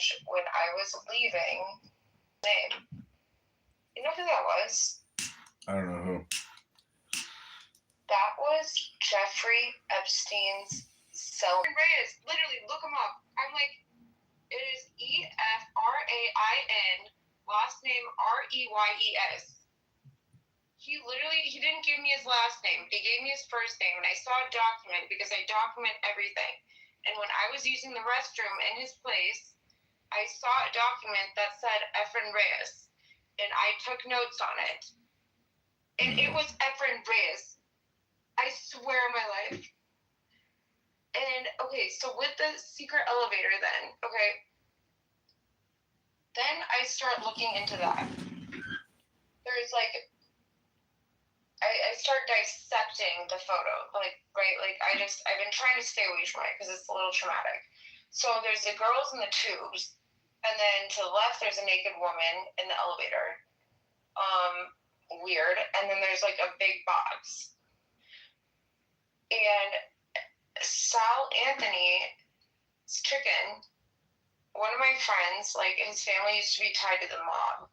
change when I was leaving. Name. You know who that was? I don't know who. That was Jeffrey Epstein's cell. Reyes, literally, look him up. I'm like, it is Efrain, last name Reyes. He didn't give me his last name, but he gave me his first name, and I saw a document because I document everything. And when I was using the restroom in his place, I saw a document that said Efrain Reyes, and I took notes on it. And it was Efrain Reyes. I swear on my life. And, okay, so with the secret elevator then, okay, then I start looking into that. There's, like, I start dissecting the photo, like, right, like, I've been trying to stay away from it because it's a little traumatic. So there's the girls in the tubes, and then to the left there's a naked woman in the elevator. Weird. And then there's, like, a big box. And Sal Anthony's chicken, one of my friends, like, his family used to be tied to the mob,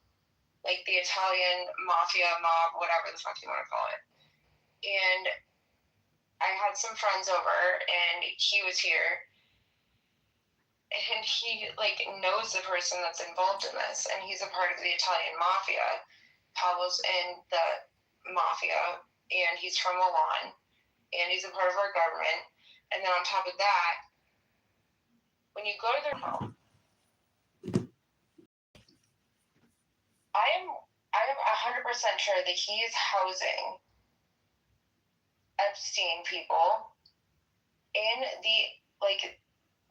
like the Italian mafia mob, whatever the fuck you want to call it. And I had some friends over, and he was here, and he, like, knows the person that's involved in this, and he's a part of the Italian mafia. Paolo's in the mafia, and he's from Milan, and he's a part of our government. And then on top of that, when you go to their home, I am 100% sure that he is housing Epstein people in the, like,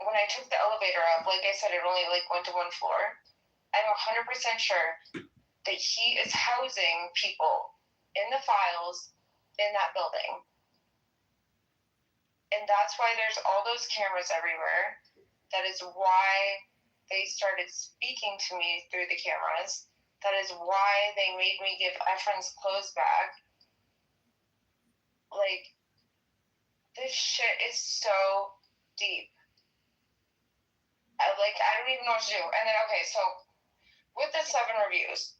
when I took the elevator up, like I said, it only, like, went to one floor. I'm 100% sure that he is housing people in the files in that building. And that's why there's all those cameras everywhere. That is why they started speaking to me through the cameras. That is why they made me give Efrain's clothes back. Like, this shit is so deep. I don't even know what to do. And then, okay, so with the 7 reviews,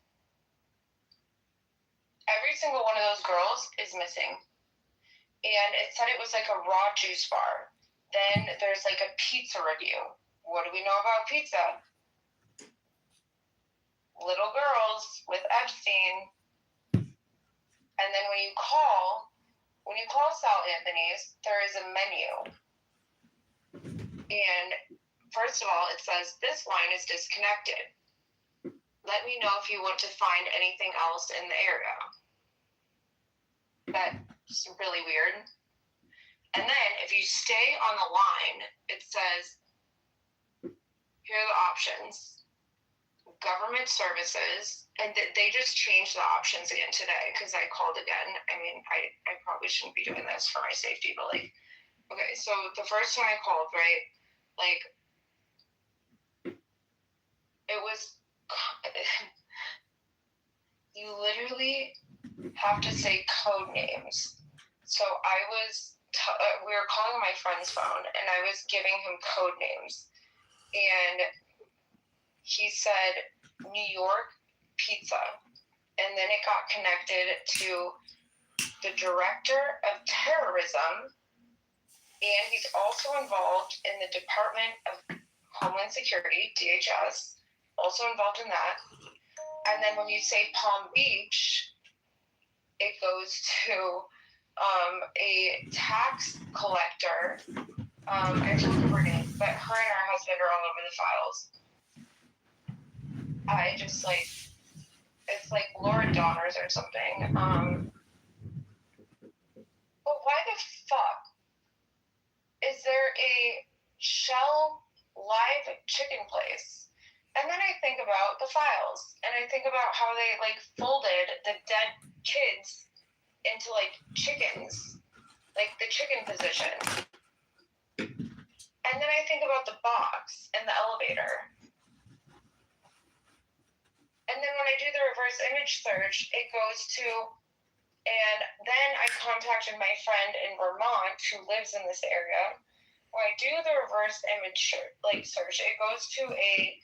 every single one of those girls is missing. And it said it was like a raw juice bar. Then there's like a pizza review. What do we know about pizza? Little girls with Epstein. And then when you call Sal Anthony's, there is a menu. And first of all, it says, this line is disconnected. Let me know if you want to find anything else in the area. That's really weird. And then if you stay on the line, it says, here are the options. Government services, and they just changed the options again today because I called again. I mean, I probably shouldn't be doing this for my safety, but, like, okay, so the first time I called, right, like, it was, you literally have to say code names. So we were calling on my friend's phone, and I was giving him code names, and he said New York pizza, and then it got connected to the director of terrorism, and he's also involved in the Department of Homeland Security, DHS, also involved in that. And then when you say Palm Beach, it goes to a tax collector. I don't remember her name, but her and her husband are all over the files. I just, like, it's like Laura Donners or something. But why the fuck is there a Shell live chicken place? And then I think about the files, and I think about how they, like, folded the dead kids into, like, chickens, like the chicken position. And then I think about the box in the elevator. And then when I do the reverse image search, it goes to, and then I contacted my friend in Vermont who lives in this area. When I do the reverse image search, it goes to a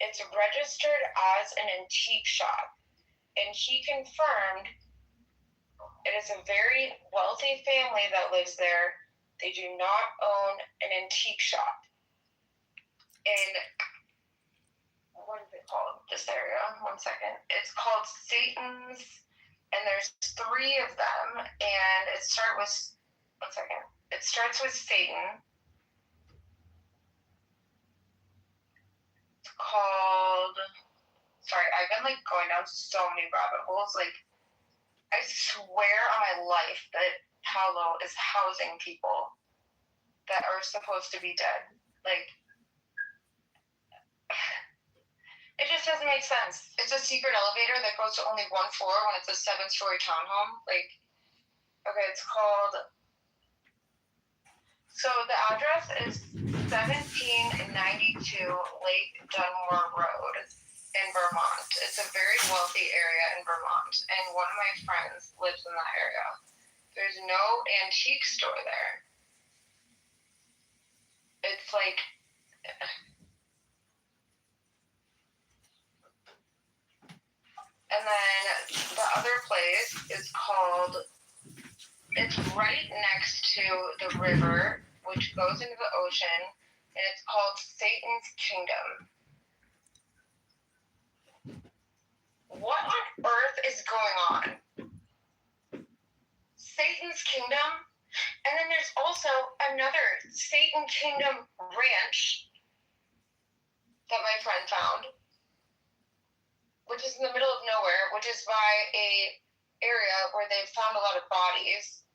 It's registered as an antique shop. And he confirmed it is a very wealthy family that lives there. They do not own an antique shop. And what is it called? This area? 1 second. It's called Satan's, and there's 3 of them. And it starts with 1 second. It starts with Satan. It's called. Sorry, I've been like going down so many rabbit holes. Like, I swear on my life that Palo is housing people that are supposed to be dead. Like, it just doesn't make sense. It's a secret elevator that goes to only 1 floor when it's a 7-story townhome. Like, okay, it's called. So the address is 1792 Lake Dunmore Road in Vermont. It's a very wealthy area in Vermont, and one of my friends lives in that area. There's no antique store there. It's like. And then the other place is called. It's right next to the river, which goes into the ocean, and it's called Satan's Kingdom. What on earth is going on? Satan's Kingdom? And then there's also another Satan Kingdom ranch that my friend found, which is in the middle of nowhere, which is by a area where they've found a lot of bodies.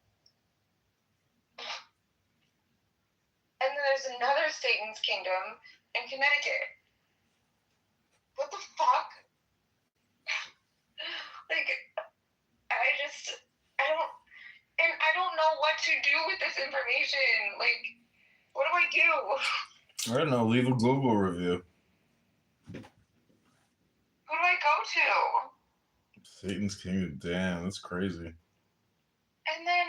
And then there's another Satan's Kingdom in Connecticut. What the fuck? Like, I don't know what to do with this information. Like, what do I do? I don't know, leave a Google review. Who do I go to? Satan's Kingdom, damn, that's crazy. And then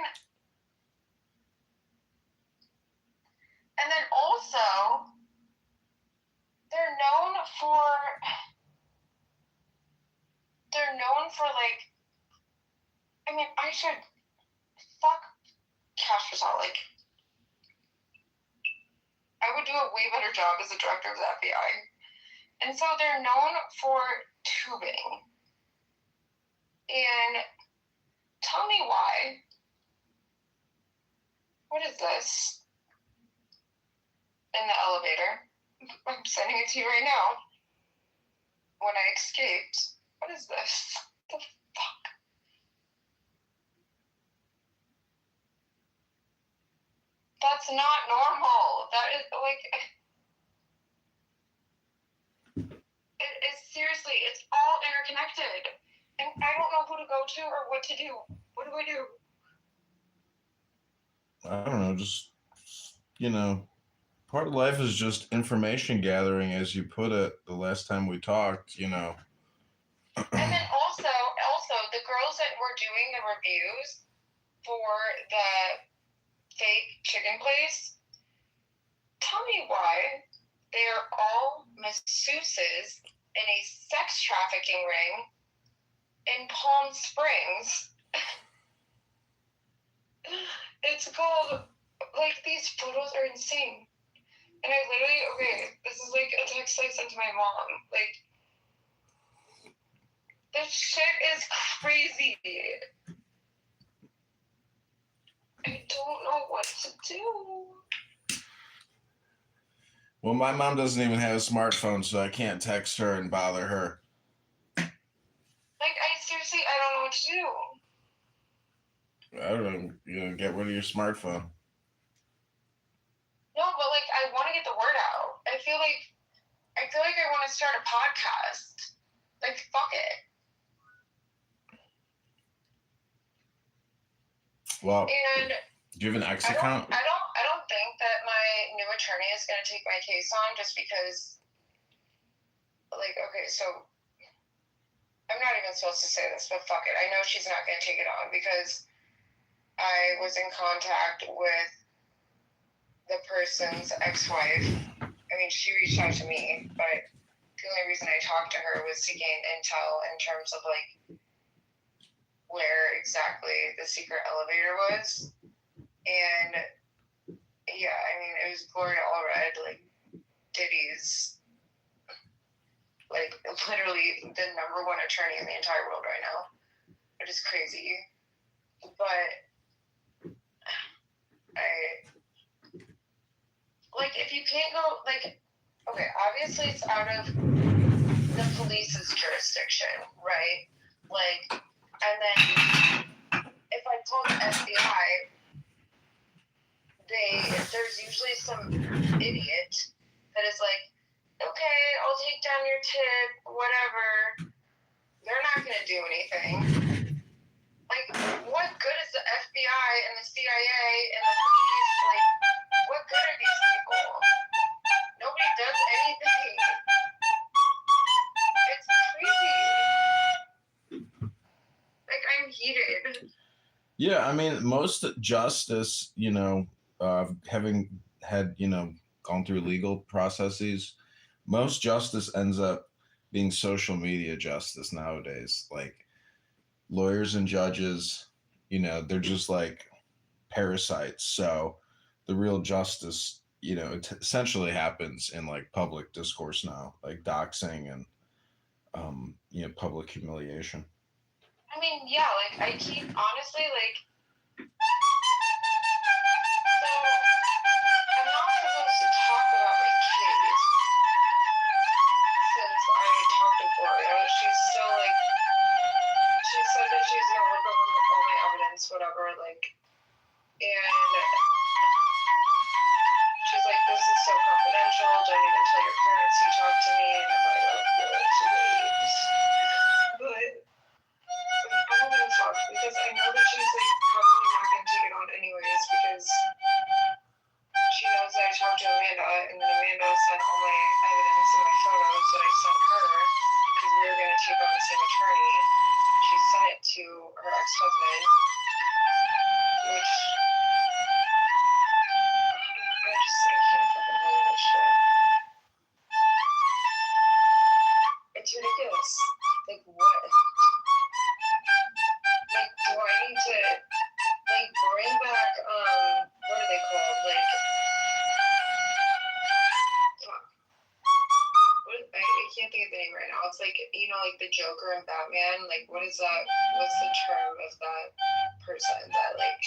also, they're known for like, I mean, I should fuck Cash Rizal. Like, I would do a way better job as a director of the FBI. And so they're known for tubing. And tell me why. What is this? In the elevator. I'm sending it to you right now. When I escaped. What is this? What the fuck? That's not normal. That is like. It is seriously, it's all interconnected. And I don't know who to go to or what to do. What do I do? I don't know, just, part of life is just information gathering, as you put it the last time we talked, And then also, the girls that were doing the reviews for the fake chicken place, tell me why they are all masseuses in a sex trafficking ring in Palm Springs. It's called, like, these photos are insane. And I literally, okay, this is like a text I sent to my mom. Like, this shit is crazy. I don't know what to do. Well, my mom doesn't even have a smartphone, so I can't text her and bother her. Like, I don't know what to do. I don't know, get rid of your smartphone. No, but like, I want to get the word out. I feel like I want to start a podcast. Like, fuck it. Well, and do you have an X account? I don't think that my new attorney is going to take my case on just because, like, okay, so I'm not even supposed to say this, but fuck it. I know she's not going to take it on because I was in contact with the person's ex-wife. I mean, she reached out to me, but the only reason I talked to her was to gain intel in terms of like where exactly the secret elevator was. And yeah, I mean, it was Gloria Allred, like Diddy's, like literally the number one attorney in the entire world right now, which is crazy. But like, if you can't go, like, okay, obviously it's out of the police's jurisdiction, right? Like, and then if I call the FBI, there's usually some idiot that is like, okay, I'll take down your tip, whatever. They're not going to do anything. Like, what good is the FBI and the CIA and the police? Like, what good are these people? Nobody does anything. It's crazy. Like, I'm heated. Yeah, I mean, most justice, having had, gone through legal processes, most justice ends up being social media justice nowadays. Like lawyers and judges, they're just like parasites. So the real justice, it essentially happens in like public discourse now, like doxing and, public humiliation. I mean, yeah, like, I keep, honestly, like, so, I'm not supposed to talk about my case, since I talked to Gloria. She's still, like, she said that she's gonna look over all my evidence, whatever, like, and she's like, this is so confidential, don't even tell your parents you talked to me, and I'm like, oh, good, too late. But I don't give a fuck, because I know that she's like probably not gonna take it on anyways, because she knows that I talked to Amanda, and then Amanda sent all my evidence and my photos that I sent her, because we were gonna take on the same attorney. She sent it to her ex-husband, which I can't fucking believe that shit. It's ridiculous. Like, what? Like, do I need to, like, bring back, what are they called? Like, fuck. I can't think of the name right now. It's like, like the Joker and Batman. Like, what is that? What's the term of that person that, like,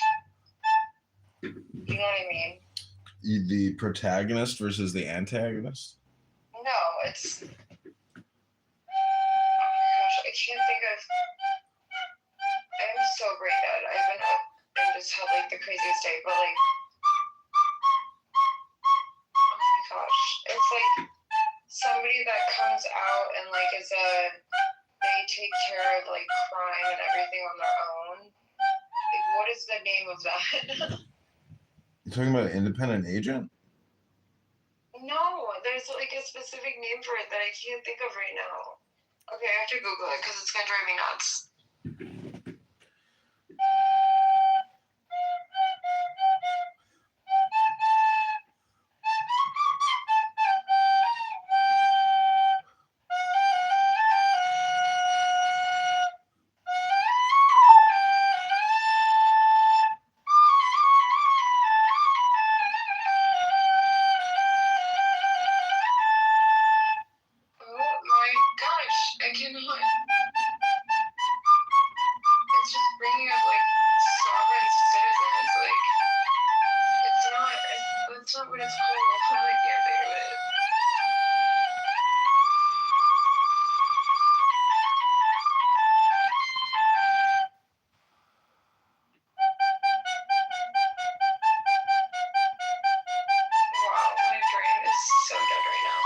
you know what I mean? The protagonist versus the antagonist? No, it's, oh my gosh, I can't think of, I'm so brain dead. I've been up and just had, like, the craziest day, but, like, oh my gosh, it's like somebody that comes out and, like, they take care of, like, crime and everything on their own. Like, what is the name of that? You're talking about an independent agent? No, there's, like, a specific name for it that I can't think of right now. Okay, I have to Google it, because it's going to drive me nuts. Oh my gosh, I cannot. It's just bringing up, like, sovereign citizens. Like, that's not what it's called. I can't think of it. Wow, my brain is so dead right now.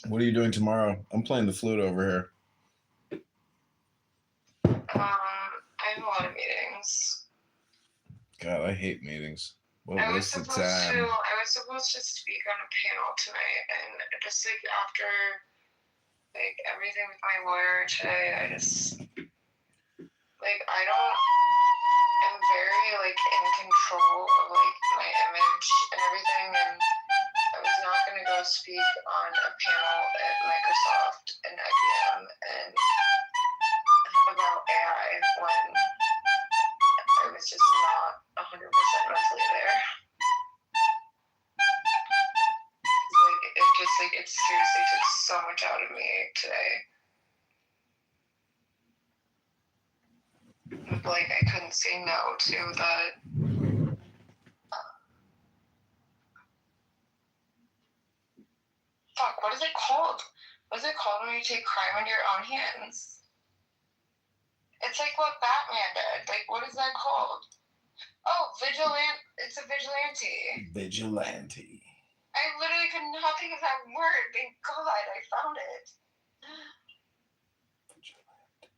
What are you doing tomorrow? I'm playing the flute over here. I have a lot of meetings. God, I hate meetings. What I a was waste of supposed time. to speak on a panel tonight, and just like after like everything with my lawyer today, I just like I'm very like in control of like my image and everything, and I was not going to go speak on a panel at Microsoft and IBM and about AI when I was just not 100% mentally there. Like, it seriously took so much out of me today. Like, I couldn't say no to the fuck, what is it called? What is it called when you take crime into your own hands? It's like what Batman did. Like, what is that called? Oh, it's a vigilante. Vigilante. I literally could not think of that word. Thank God I found it. Vigilante.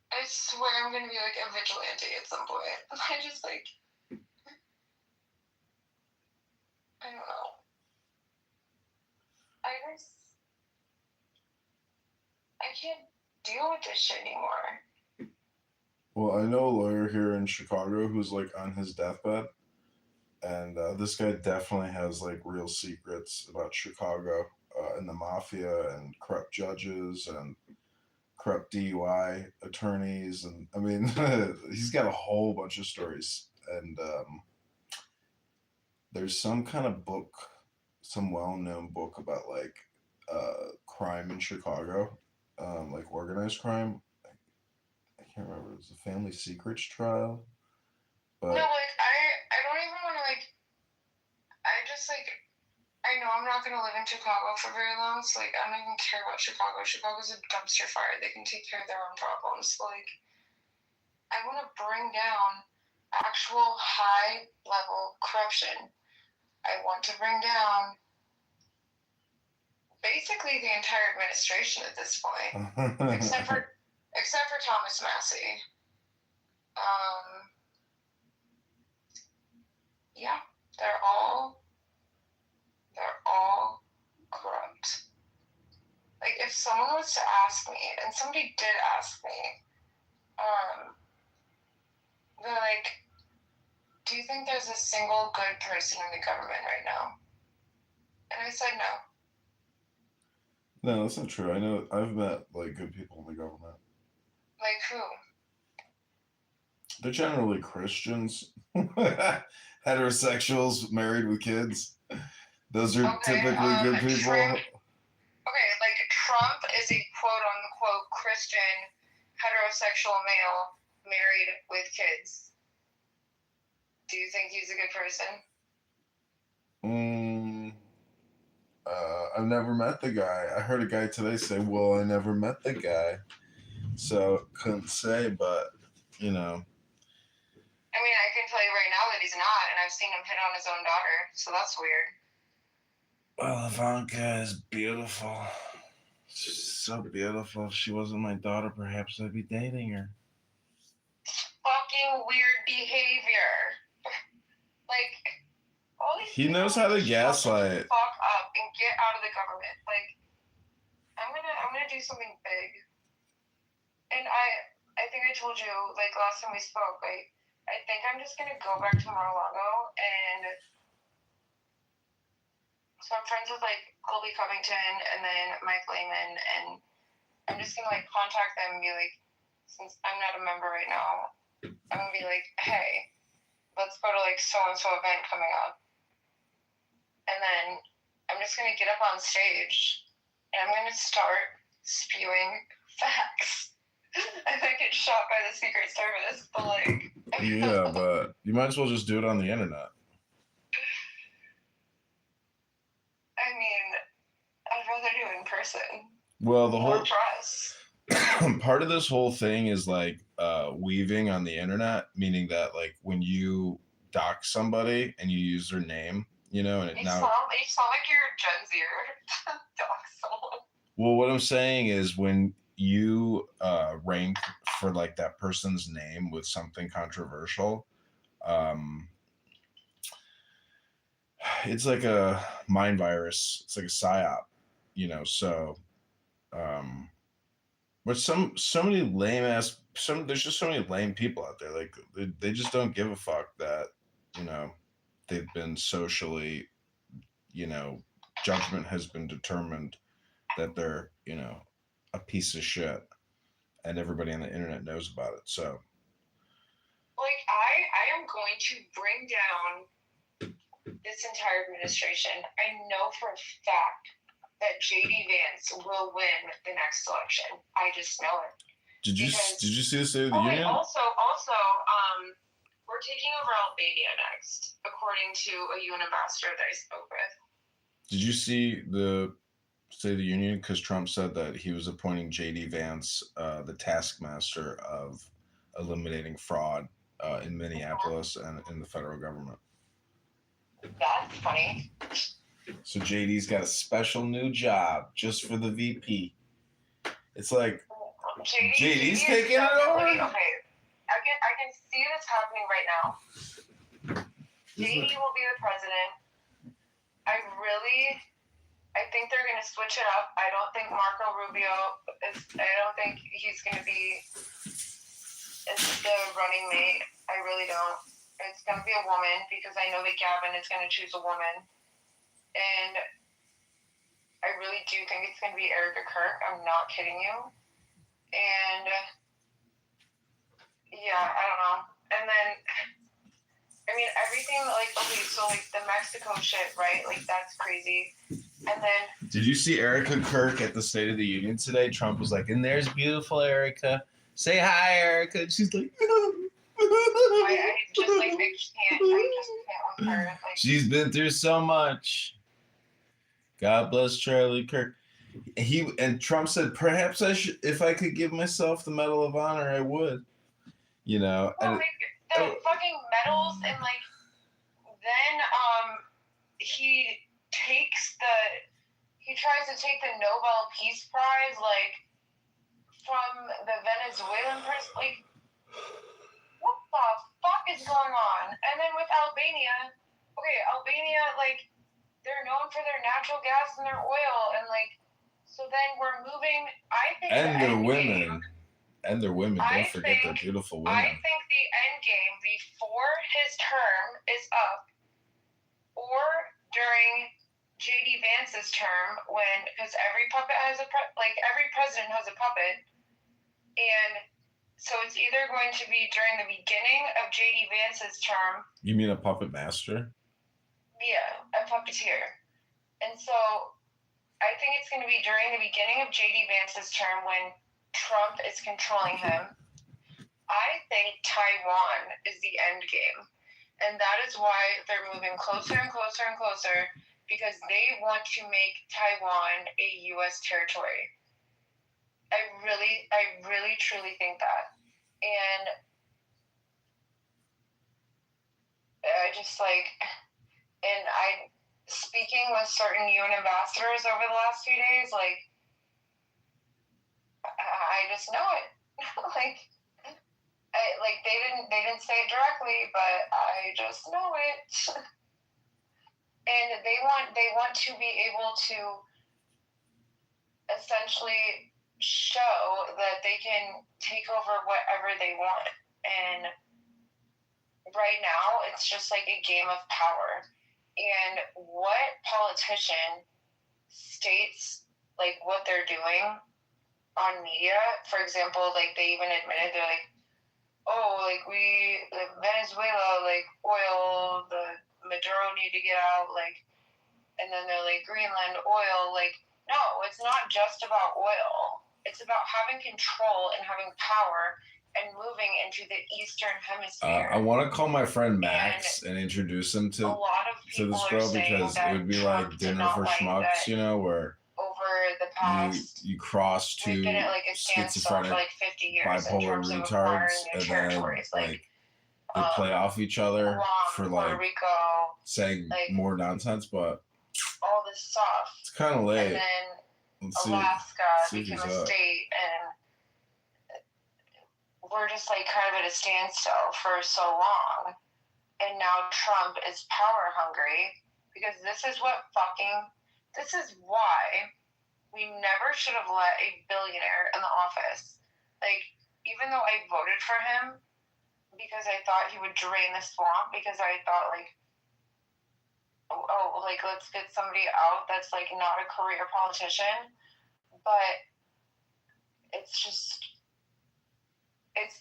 I swear I'm gonna be like a vigilante at some point. I just like, I don't know. I can't deal with this shit anymore. Well, I know a lawyer here in Chicago who's like on his deathbed, and this guy definitely has like real secrets about Chicago and the mafia and corrupt judges and corrupt DUI attorneys, and I mean, he's got a whole bunch of stories. And there's some kind of book, some well-known book about like crime in Chicago, like organized crime. I can't remember. It was a Family Secrets trial. But no, like I don't even want to like. I know I'm not gonna live in Chicago for very long, so like I don't even care about Chicago. Chicago's a dumpster fire. They can take care of their own problems. So, like, I want to bring down actual high level corruption. I want to bring down basically the entire administration at this point, except for Thomas Massey. Yeah, they're all corrupt. Like, if someone was to ask me, and somebody did ask me, they're like, do you think there's a single good person in the government right now? And I said no. no, that's not true. I know I've met like good people in the government. Like who? They're generally Christians, heterosexuals, married with kids. Those are typically good people. Like Trump is a quote unquote Christian heterosexual male married with kids. Do you think he's a good person? I've never met the guy. I heard a guy today say, well, I never met the guy. So couldn't say, but you know. I mean, I can tell you right now that he's not, and I've seen him hit on his own daughter, so that's weird. Well, Ivanka is beautiful. She's so beautiful. If she wasn't my daughter, perhaps I'd be dating her. Fucking weird behavior. Like, all these he knows how to gaslight. Fuck up and get out of the government. Like, I'm gonna do something big. And I think I told you, like, last time we spoke, like, I think I'm just gonna go back to Mar-a-Lago, and so I'm friends with like Colby Covington and then Mike Lehman, and I'm just gonna like contact them and be like, since I'm not a member right now, I'm gonna be like, hey, let's go to like so and so event coming up, and then I'm just gonna get up on stage and I'm gonna start spewing facts. I might get shot by the Secret Service, but like. Yeah, but you might as well just do it on the internet. I mean, I'd rather do it in person. Well, the whole press. Part of this whole thing is like weaving on the internet, meaning that like when you dox somebody and you use their name, you know, and you sound like you're Gen Zer. Dox someone. Well, what I'm saying is when you rank for like that person's name with something controversial, it's like a mind virus. It's like a psyop, you know. So, but so many lame ass there's just so many lame people out there. Like they just don't give a fuck that, you know, they've been socially, you know, judgment has been determined that they're, a piece of shit, and everybody on the internet knows about it. So, like, I am going to bring down this entire administration. I know for a fact that JD Vance will win the next election. I just know it. Did you see the State of the Union? Also, we're taking over Albania next, according to a UN ambassador that I spoke with. Did you see the State of the Union? Because Trump said that he was appointing JD Vance the taskmaster of eliminating fraud in Minneapolis and in the federal government. That's funny. So JD's got a special new job just for the VP. It's like JD's taking it over. Okay, I can see this happening right now. JD will be the president. I think they're going to switch it up. I don't think Marco Rubio I don't think he's going to be the running mate. I really don't. It's going to be a woman because I know that Gavin is going to choose a woman. And I really do think it's going to be Erica Kirk. I'm not kidding you. And yeah, I don't know. And then, I mean, everything, like, okay, so, like, the Mexico shit, right? Like, that's crazy. And then... Did you see Erica Kirk at the State of the Union today? Trump was like, and there's beautiful Erica. Say hi, Erica. And she's like... I just can't with her. Like, she's been through so much. God bless Charlie Kirk. And Trump said, perhaps I should, if I could give myself the Medal of Honor, I would. Well, like, the fucking medals, and, like, then he tries to take the Nobel Peace Prize, like, from the Venezuelan person. Like, what the fuck is going on? And then with Albania, like, they're known for their natural gas and their oil, and, like, so then we're moving, I think... And their women. And their women. Don't forget their beautiful women. I think the end game before his term is up, or during JD Vance's term, because every puppet has every president has a puppet, and so it's either going to be during the beginning of JD Vance's term. You mean a puppet master? Yeah, a puppeteer. And so I think it's going to be during the beginning of JD Vance's term when Trump is controlling him. I think Taiwan is the end game. And that is why they're moving closer and closer and closer, because they want to make Taiwan a U.S. territory. I really, truly think that. And I just, like... And speaking with certain UN ambassadors over the last few days, like, I just know it. They didn't say it directly, but I just know it. And they want to be able to essentially show that they can take over whatever they want. And right now, it's just like a game of power. And what politician states, like, what they're doing on media, for example, like, they even admitted, they're like, oh, like, Venezuela, like, oil, the Maduro need to get out, like, and then they're like, Greenland, oil, like, no, it's not just about oil. It's about having control and having power and moving into the Eastern Hemisphere. I want to call my friend Max and introduce him to this girl, because it would be like dinner for schmucks, where over the past you cross two schizophrenic, like 50 years bipolar retards, and then like they play off each other for like Rico, saying more nonsense, but all this stuff. It's kind of late. And then Alaska became a state, and we're just like kind of at a standstill for so long. And now Trump is power hungry, because this is why we never should have let a billionaire in the office. Like, even though I voted for him because I thought he would drain the swamp, because I thought, like, oh, like, let's get somebody out that's, like, not a career politician. But it's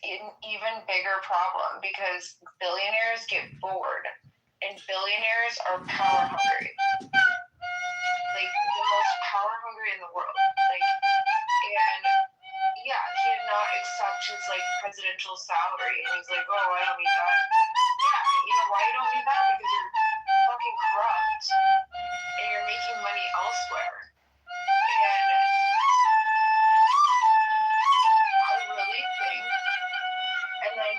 an even bigger problem because billionaires get bored, and billionaires are power hungry. Like, the most power hungry in the world. Like, and yeah, he did not accept his, like, presidential salary, and he's like, oh, I don't need that. Yeah, you know why you don't need that? Because you're fucking corrupt, and you're making money elsewhere. And I really think, and then,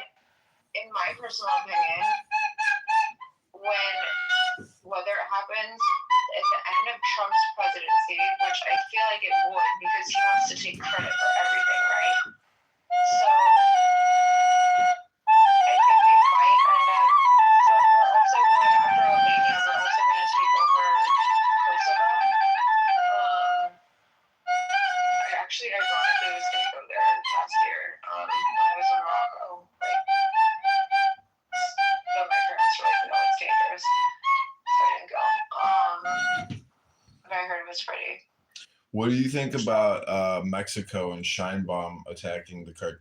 in my personal opinion, whether it happens at the end of Trump's presidency, which I feel like it would, because he wants to take credit for everything, right? So I think we might end up. So we're also going after Albania. We're also going to take over Kosovo. I actually, ironically, was going to go there last year when I was in Morocco. Like, but my parents were like, no, it's dangerous. So I didn't go. But I heard it was pretty. What do you think about Mexico and Scheinbaum attacking the cartels?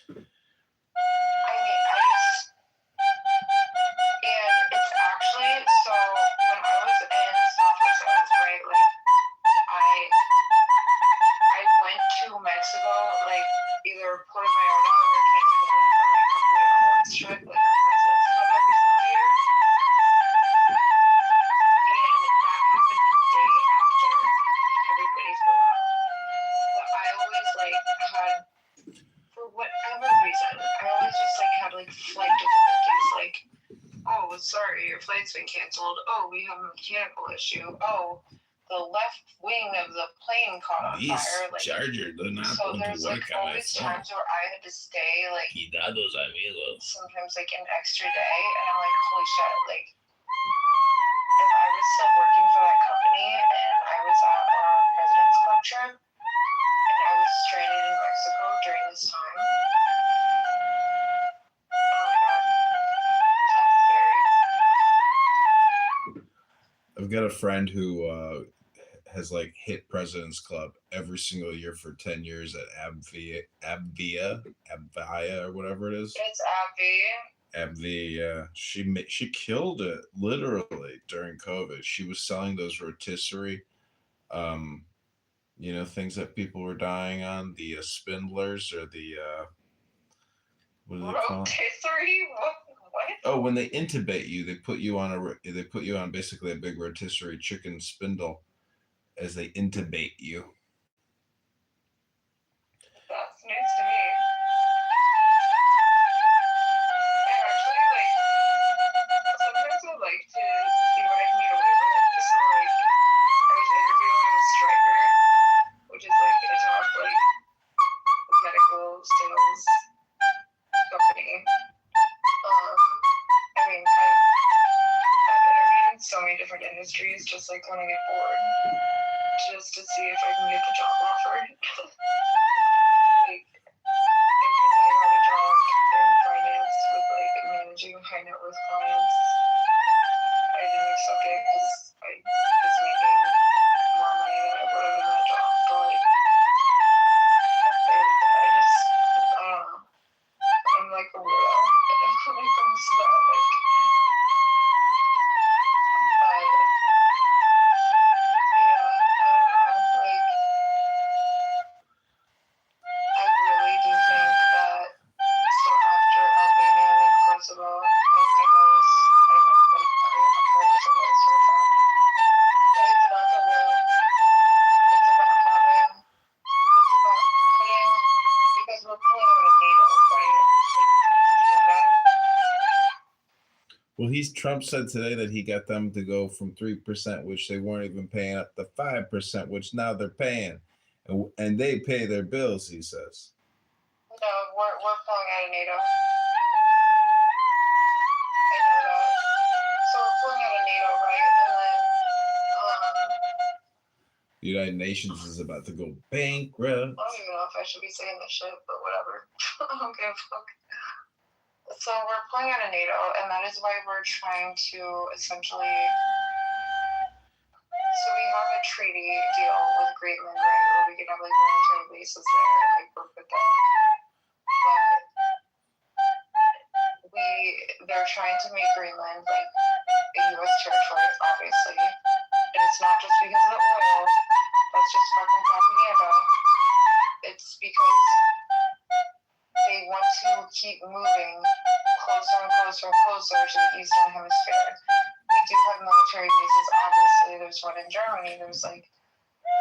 And it's actually, so when I was in Southwest Sales, right, like, I went to Mexico, like, either Puerto Vallarta or Cancun for my company awards trip, like our President's Club every single year. And that happened the day after everybody flew out. But I always, like, had, for whatever reason, I always just, like, had, like, flight difficulties, like, oh, sorry, your flight's been canceled. Oh, we have a mechanical issue. Oh, the left wing of the plane caught on fire. Like, so there's, like, always times where I had to stay, like, sometimes, like, an extra day, and I'm like, holy shit, like, if I was still working for that company and I was at our President's Club trip and I was stranded in Mexico during this time, oh my god, that's scary. I've got a friend who has like hit President's Club every single year for 10 years at Abvia, or whatever it is. It's AbbVie, yeah. She killed it literally during COVID. She was selling those rotisserie, things that people were dying on, the spindlers or the what do they call it? Rotisserie? What? Oh, when they intubate you, they put you on basically a big rotisserie chicken spindle as they intubate you. That's news to me. And actually, like, sometimes I like to see what I can get away with. So, like, I was interviewing with Stryker, which is, like, a top, like, medical sales company. I mean, I've interviewed in so many different industries, just, like, when I get bored, just to see if I can get the job offered. Like, I mean, I got a job in finance with, like, managing high net worth clients. I didn't accept it because I was making more money than I would have in that job. But, like, I just, I'm like a weirdo when it comes to that. Like, but, yeah, I don't know. Like, I really do think that, so after Albania and then Kosovo, I know this, I'm 100% know this for a fact, that it's about the will, it's about having, it's about putting, because we're pulling out of NATO, right? Like, did you know that? Well, Trump said today that he got them to go from 3%, which they weren't even paying, up to 5%, which now they're paying, and they pay their bills. He says. No, we're pulling out of NATO. I know that. So we're pulling out of NATO, right? And then, the United Nations is about to go bankrupt. I don't even know if I should be saying this shit, but whatever. I don't give a fuck. So we're pulling out of NATO, and that is why we're trying to essentially. So we have a treaty deal with Greenland, right, where we can have like military bases there and like work with them. But they're trying to make Greenland like a U.S. territory, obviously, and it's not just because of the oil. That's just fucking propaganda. It's because they want to keep moving closer and closer and closer to the Eastern Hemisphere. We do have military bases, obviously. There's one in Germany. There's like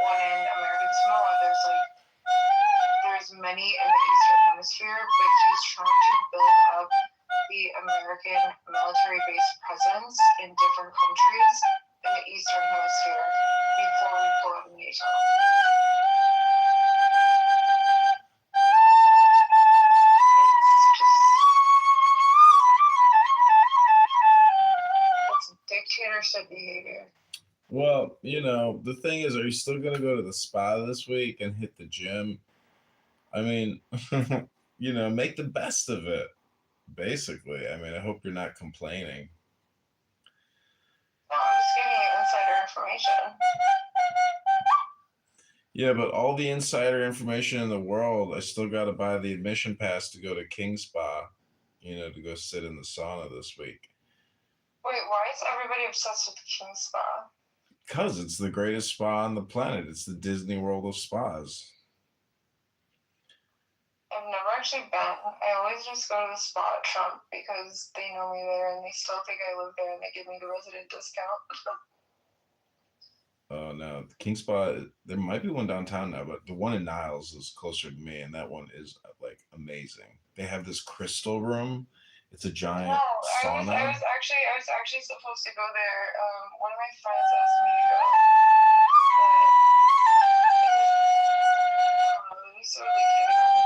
one in American Samoa. There's many in the Eastern Hemisphere, but he's trying to build up the American military base presence in different countries in the Eastern Hemisphere before we pull out of NATO. It's dictatorship behavior. Well, the thing is, are you still gonna go to the spa this week and hit the gym? I mean, make the best of it. Basically, I mean, I hope you're not complaining. No, I'm just giving you insider information. Yeah, but all the insider information in the world, I still got to buy the admission pass to go to King Spa, to go sit in the sauna this week. Wait, why is everybody obsessed with King Spa? Because it's the greatest spa on the planet. It's the Disney World of spas. I've never actually been. I always just go to the spa at Trump because they know me there and they still think I live there and they give me the resident discount. Oh, no. The King Spa, there might be one downtown now, but the one in Niles is closer to me, and that one is, like, amazing. They have this crystal room. It's a giant sauna. I was actually supposed to go there. One of my friends asked me to go. But he's sort of like hitting on me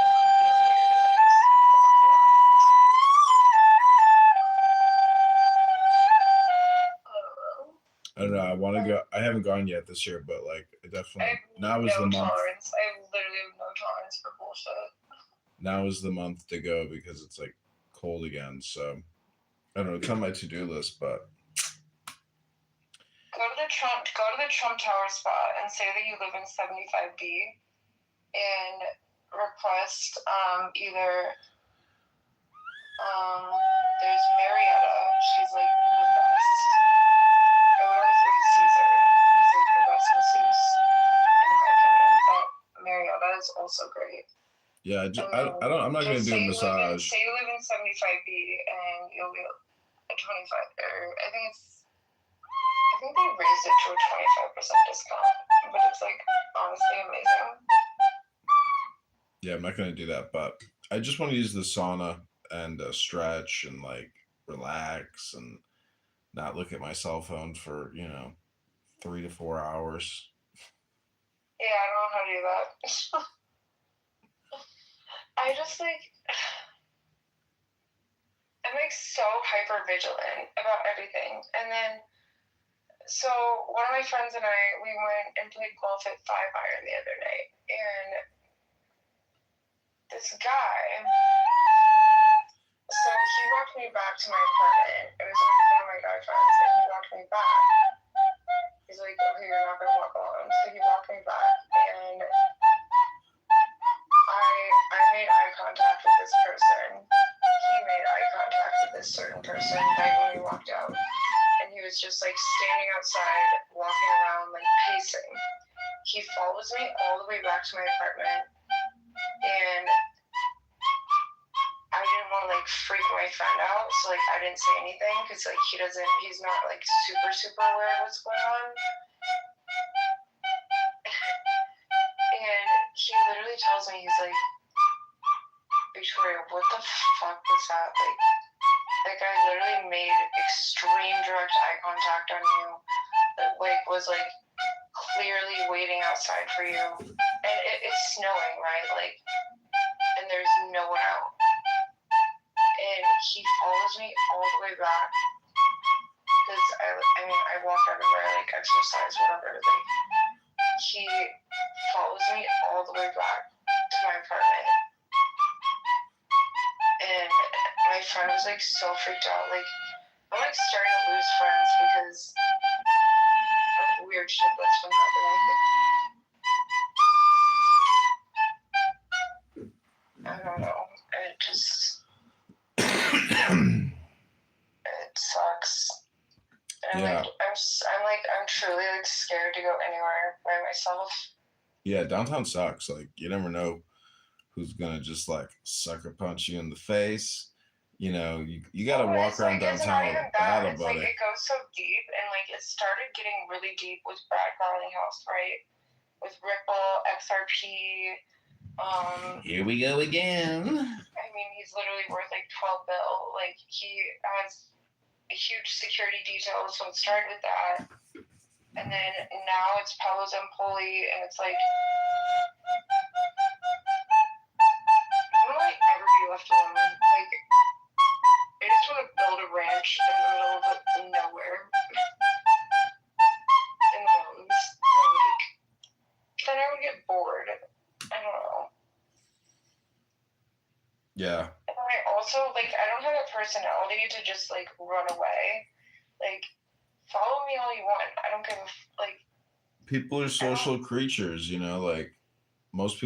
I don't know. I want to go. I haven't gone yet this year, but like, definitely. Now is the month. I literally have no tolerance for bullshit. Now is the month to go because it's like cold again. So I don't know. It's on my to-do list, but go to the Trump Tower spot and say that you live in 75B and request either there's Marietta. She's like the best. I would always say Caesar. He's like the best masseuse in my opinion. But Marietta is also great. Yeah, I'm not gonna do a massage. Say you live in 75B and you'll be a 25, or I think they raised it to a 25% discount, but it's like honestly amazing. Yeah, I'm not gonna do that, but I just want to use the sauna and stretch and like relax and not look at my cell phone for 3 to 4 hours. Yeah, I don't know how to do that. I just like I'm like so hyper vigilant about everything, and then so one of my friends and I we went and played golf at 5-iron the other night, and this guy. So he walked me back to my apartment. It was like one of my guy friends, and he walked me back. He's like, okay, you're not gonna walk alone. So he walked me back, and I made eye contact with this person. He made eye contact with this certain person right when we walked out. And he was just like standing outside, walking around, like pacing. He follows me all the way back to my apartment, and I didn't want to like freak my friend out, so like I didn't say anything because like he's not like super aware of what's going on. And he literally tells me, he's like, Victoria, what the fuck was that? Like I literally made extreme direct eye contact on you. That like was like clearly waiting outside for you, and it's snowing, right? Like, and there's no one out. And he follows me all the way back because I walk everywhere, I like exercise, whatever. Like he follows me all the way back to my apartment, and my friend was like so freaked out. Like, I'm like starting to lose friends because of weird shit that's been happening. I don't know. It just it sucks. And Yeah. I'm truly like scared to go anywhere by myself. Yeah, downtown sucks. Like, you never know who's gonna just like sucker punch you in the face. You know, you gotta walk around downtown with a battle It's buddy. like it goes so deep, and like it started getting really deep with Brad Garlinghouse, right? With Ripple, XRP. Here we go again. I mean, he's literally worth like 12 bill. Like he has a huge security detail, so it started with that, and then now it's Pablo Zempoli, and it's like, when will I ever be left alone? Like, I just want to build a ranch in the middle of nowhere, in the mountains. Like, then I would get bored. I don't know. Yeah. And I also, like, I don't have a personality to just, like, run away. Like, follow me all you want. I don't give a, like... People are social creatures, you know, like, most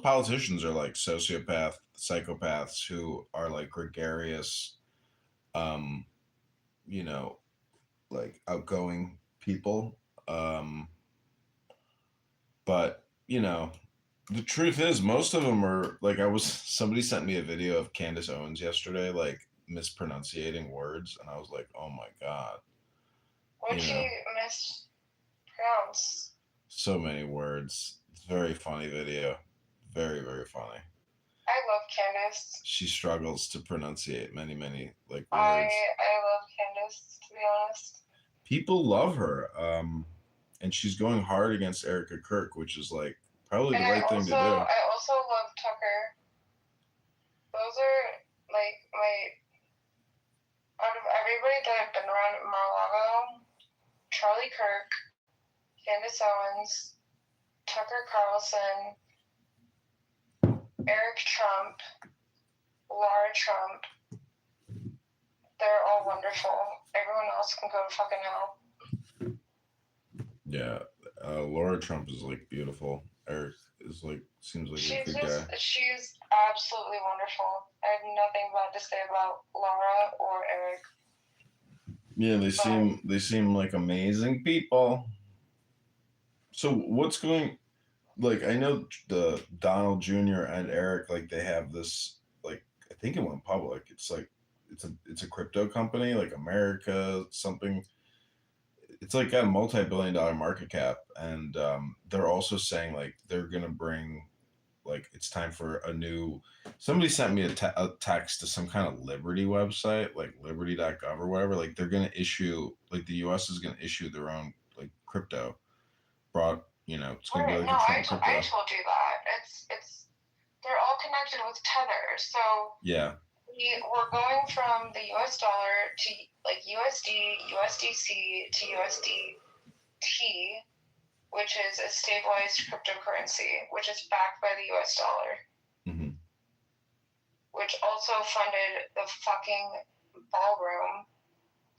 politicians are, like, psychopaths who are, like, gregarious, you know, like, outgoing people. But, you know, the truth is, most of them are like somebody sent me a video of Candace Owens yesterday, like mispronunciating words, and I was like, oh my God. What did she mispronounce? So many words. It's a very funny video. Very, very funny. I love Candace. She struggles to pronunciate many, like words. I love Candace, to be honest. People love her. And she's going hard against Erica Kirk, which is like probably the right thing to do. I also love Tucker. Those are like out of everybody that I've been around at Mar-a-Lago, Charlie Kirk, Candace Owens, Tucker Carlson, Eric Trump, Laura Trump, they're all wonderful. Everyone else can go to fucking hell. Yeah, Laura Trump is like beautiful. Eric is like seems like a good guy. She's absolutely wonderful. I have nothing bad to say about Laura or Eric. Yeah, they seem like amazing people. So what's going? Like, I know the Donald Jr. and Eric, like they have this, like I think it went public. It's like it's a crypto company, like America something. It's like got a multi-billion-dollar market cap, and they're also saying like they're gonna bring, like it's time for a new. Somebody sent me a text to some kind of Liberty website, like Liberty.gov or whatever. Like they're gonna issue, like the U.S. is gonna issue their own like crypto. It's gonna be like I told you that it's they're all connected with Tether, so yeah. We're going from the US dollar to like USD, USDC to USDT, which is a stabilized cryptocurrency, which is backed by the US dollar. Mm-hmm. Which also funded the fucking ballroom,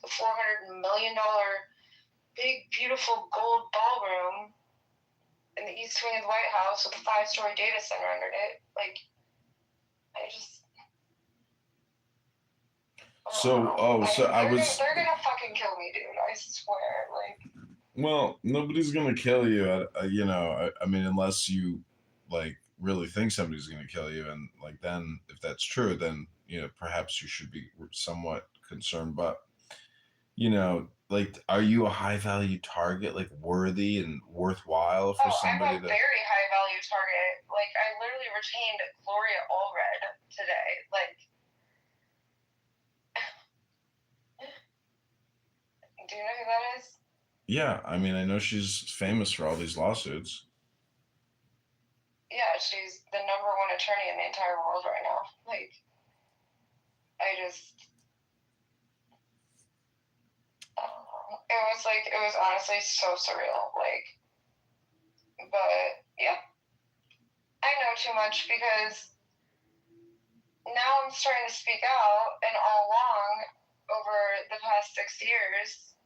the $400 million big, beautiful gold ballroom in the East Wing of the White House with a 5-story data center under it. Like, they're gonna fucking kill me, dude. I swear. Like, well, nobody's gonna kill you. I mean, unless you like really think somebody's gonna kill you, and like then if that's true, then perhaps you should be somewhat concerned. But like, are you a high value target, like worthy and worthwhile for somebody? I'm a very high value target. Like, I literally retained Gloria Allred today. Like, do you know who that is? Yeah, I mean, I know she's famous for all these lawsuits. Yeah, she's the #1 attorney in the entire world right now. Like, it was honestly so surreal. Like, but yeah, I know too much because now I'm starting to speak out, and all along over the past 6 years,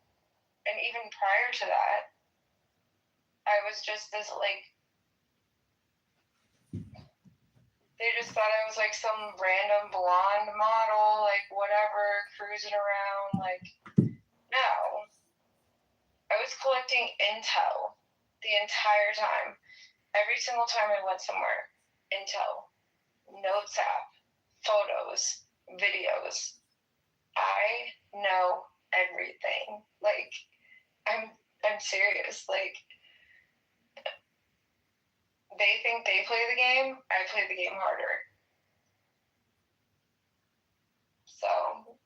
and even prior to that, I was just this, like, they just thought I was, like, some random blonde model, like, whatever, cruising around, like, no. I was collecting intel the entire time. Every single time I went somewhere, intel, notes app, photos, videos. I know everything. Like, I'm serious. Like, they think they play the game. I play the game harder. So,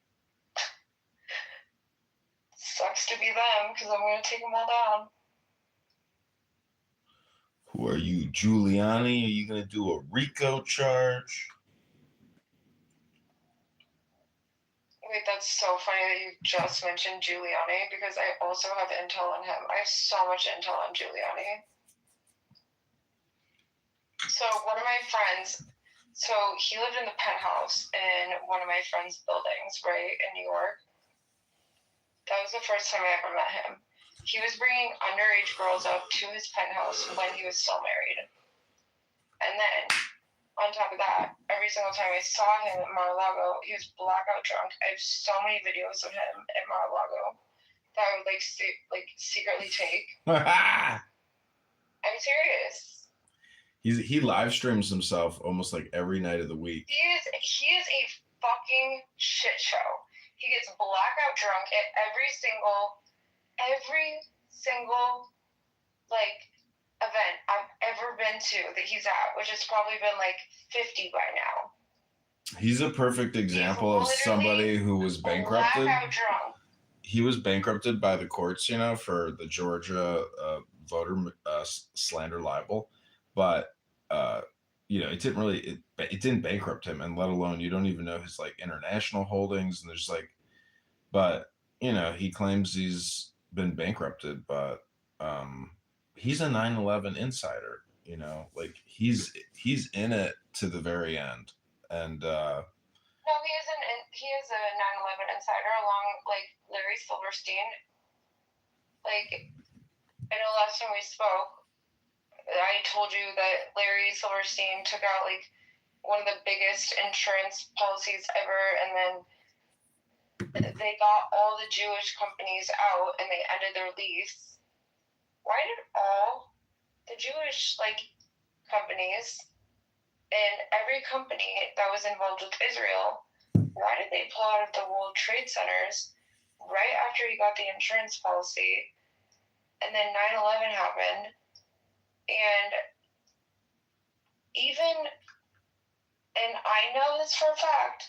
sucks to be them because I'm going to take them all down. Who are you, Giuliani? Are you going to do a RICO charge? Wait, that's so funny that you just mentioned Giuliani because I also have intel on him. I have so much intel on Giuliani. So one of my friends, so he lived in the penthouse in one of my friend's buildings, right, in New York. That was the first time I ever met him. He was bringing underage girls up to his penthouse when he was still married. And then, on top of that, every single time I saw him at Mar-a-Lago, he was blackout drunk. I have so many videos of him at Mar-a-Lago that I would, like, secretly take. I'm serious. He live streams himself almost like every night of the week. He is a fucking shit show. He gets blackout drunk at every single like event I've ever been to that he's at, which has probably been like 50 by now. He's a perfect example of somebody who was bankrupted. Blackout drunk. He was bankrupted by the courts, you know, for the Georgia voter slander libel, but you know, it didn't bankrupt him, and let alone you don't even know his like international holdings, and there's like, but you know, he claims he's been bankrupted, but he's a 9/11 insider, you know, like he's in it to the very end, and no, he is a 9/11 insider along like Larry Silverstein. Like, I know last time we spoke, I told you that Larry Silverstein took out like one of the biggest insurance policies ever, and then they got all the Jewish companies out and they ended their lease. Why did all the Jewish like companies and every company that was involved with Israel, why did they pull out of the World Trade Centers right after he got the insurance policy? And then 9/11 happened, and I know this for a fact,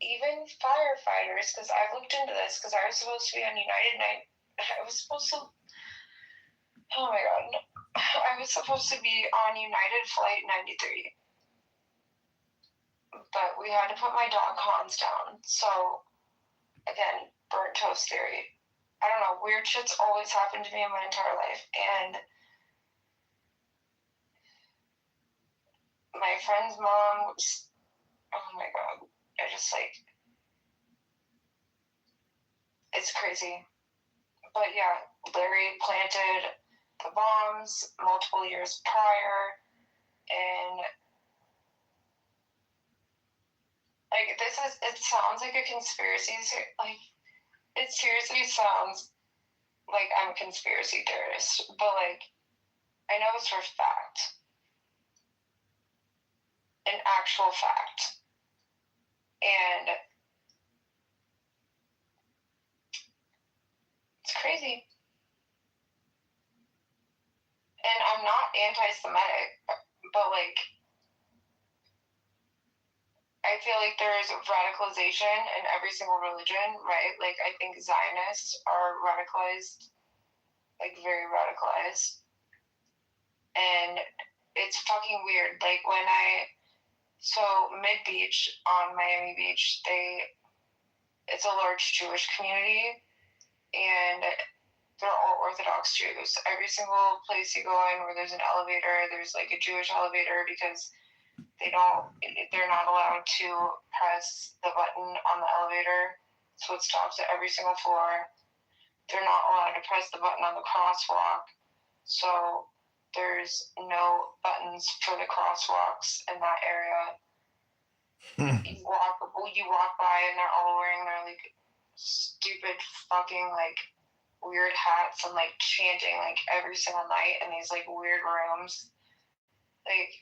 even firefighters, because I've looked into this, because I was supposed to be on I was supposed to be on United Flight 93. But we had to put my dog Hans down. So, again, burnt toast theory. I don't know, weird shit's always happened to me in my entire life. And my friend's mom, oh my god, it's crazy. But yeah, Larry planted the bombs multiple years prior, and like it sounds like a conspiracy. Like, it seriously sounds like I'm a conspiracy theorist, but like I know it's for fact, an actual fact, and it's crazy. And I'm not anti-Semitic, but like I feel like there's radicalization in every single religion, right? Like, I think Zionists are radicalized, like very radicalized. And it's fucking weird. Like, so Mid Beach on Miami Beach, it's a large Jewish community, and they're all Orthodox Jews. Every single place you go in where there's an elevator, there's like a Jewish elevator, because they're not allowed to press the button on the elevator, so it stops at every single floor. They're not allowed to press the button on the crosswalk, so there's no buttons for the crosswalks in that area. You walk by and they're all wearing their like stupid fucking like weird hats and like chanting like every single night in these like weird rooms. Like,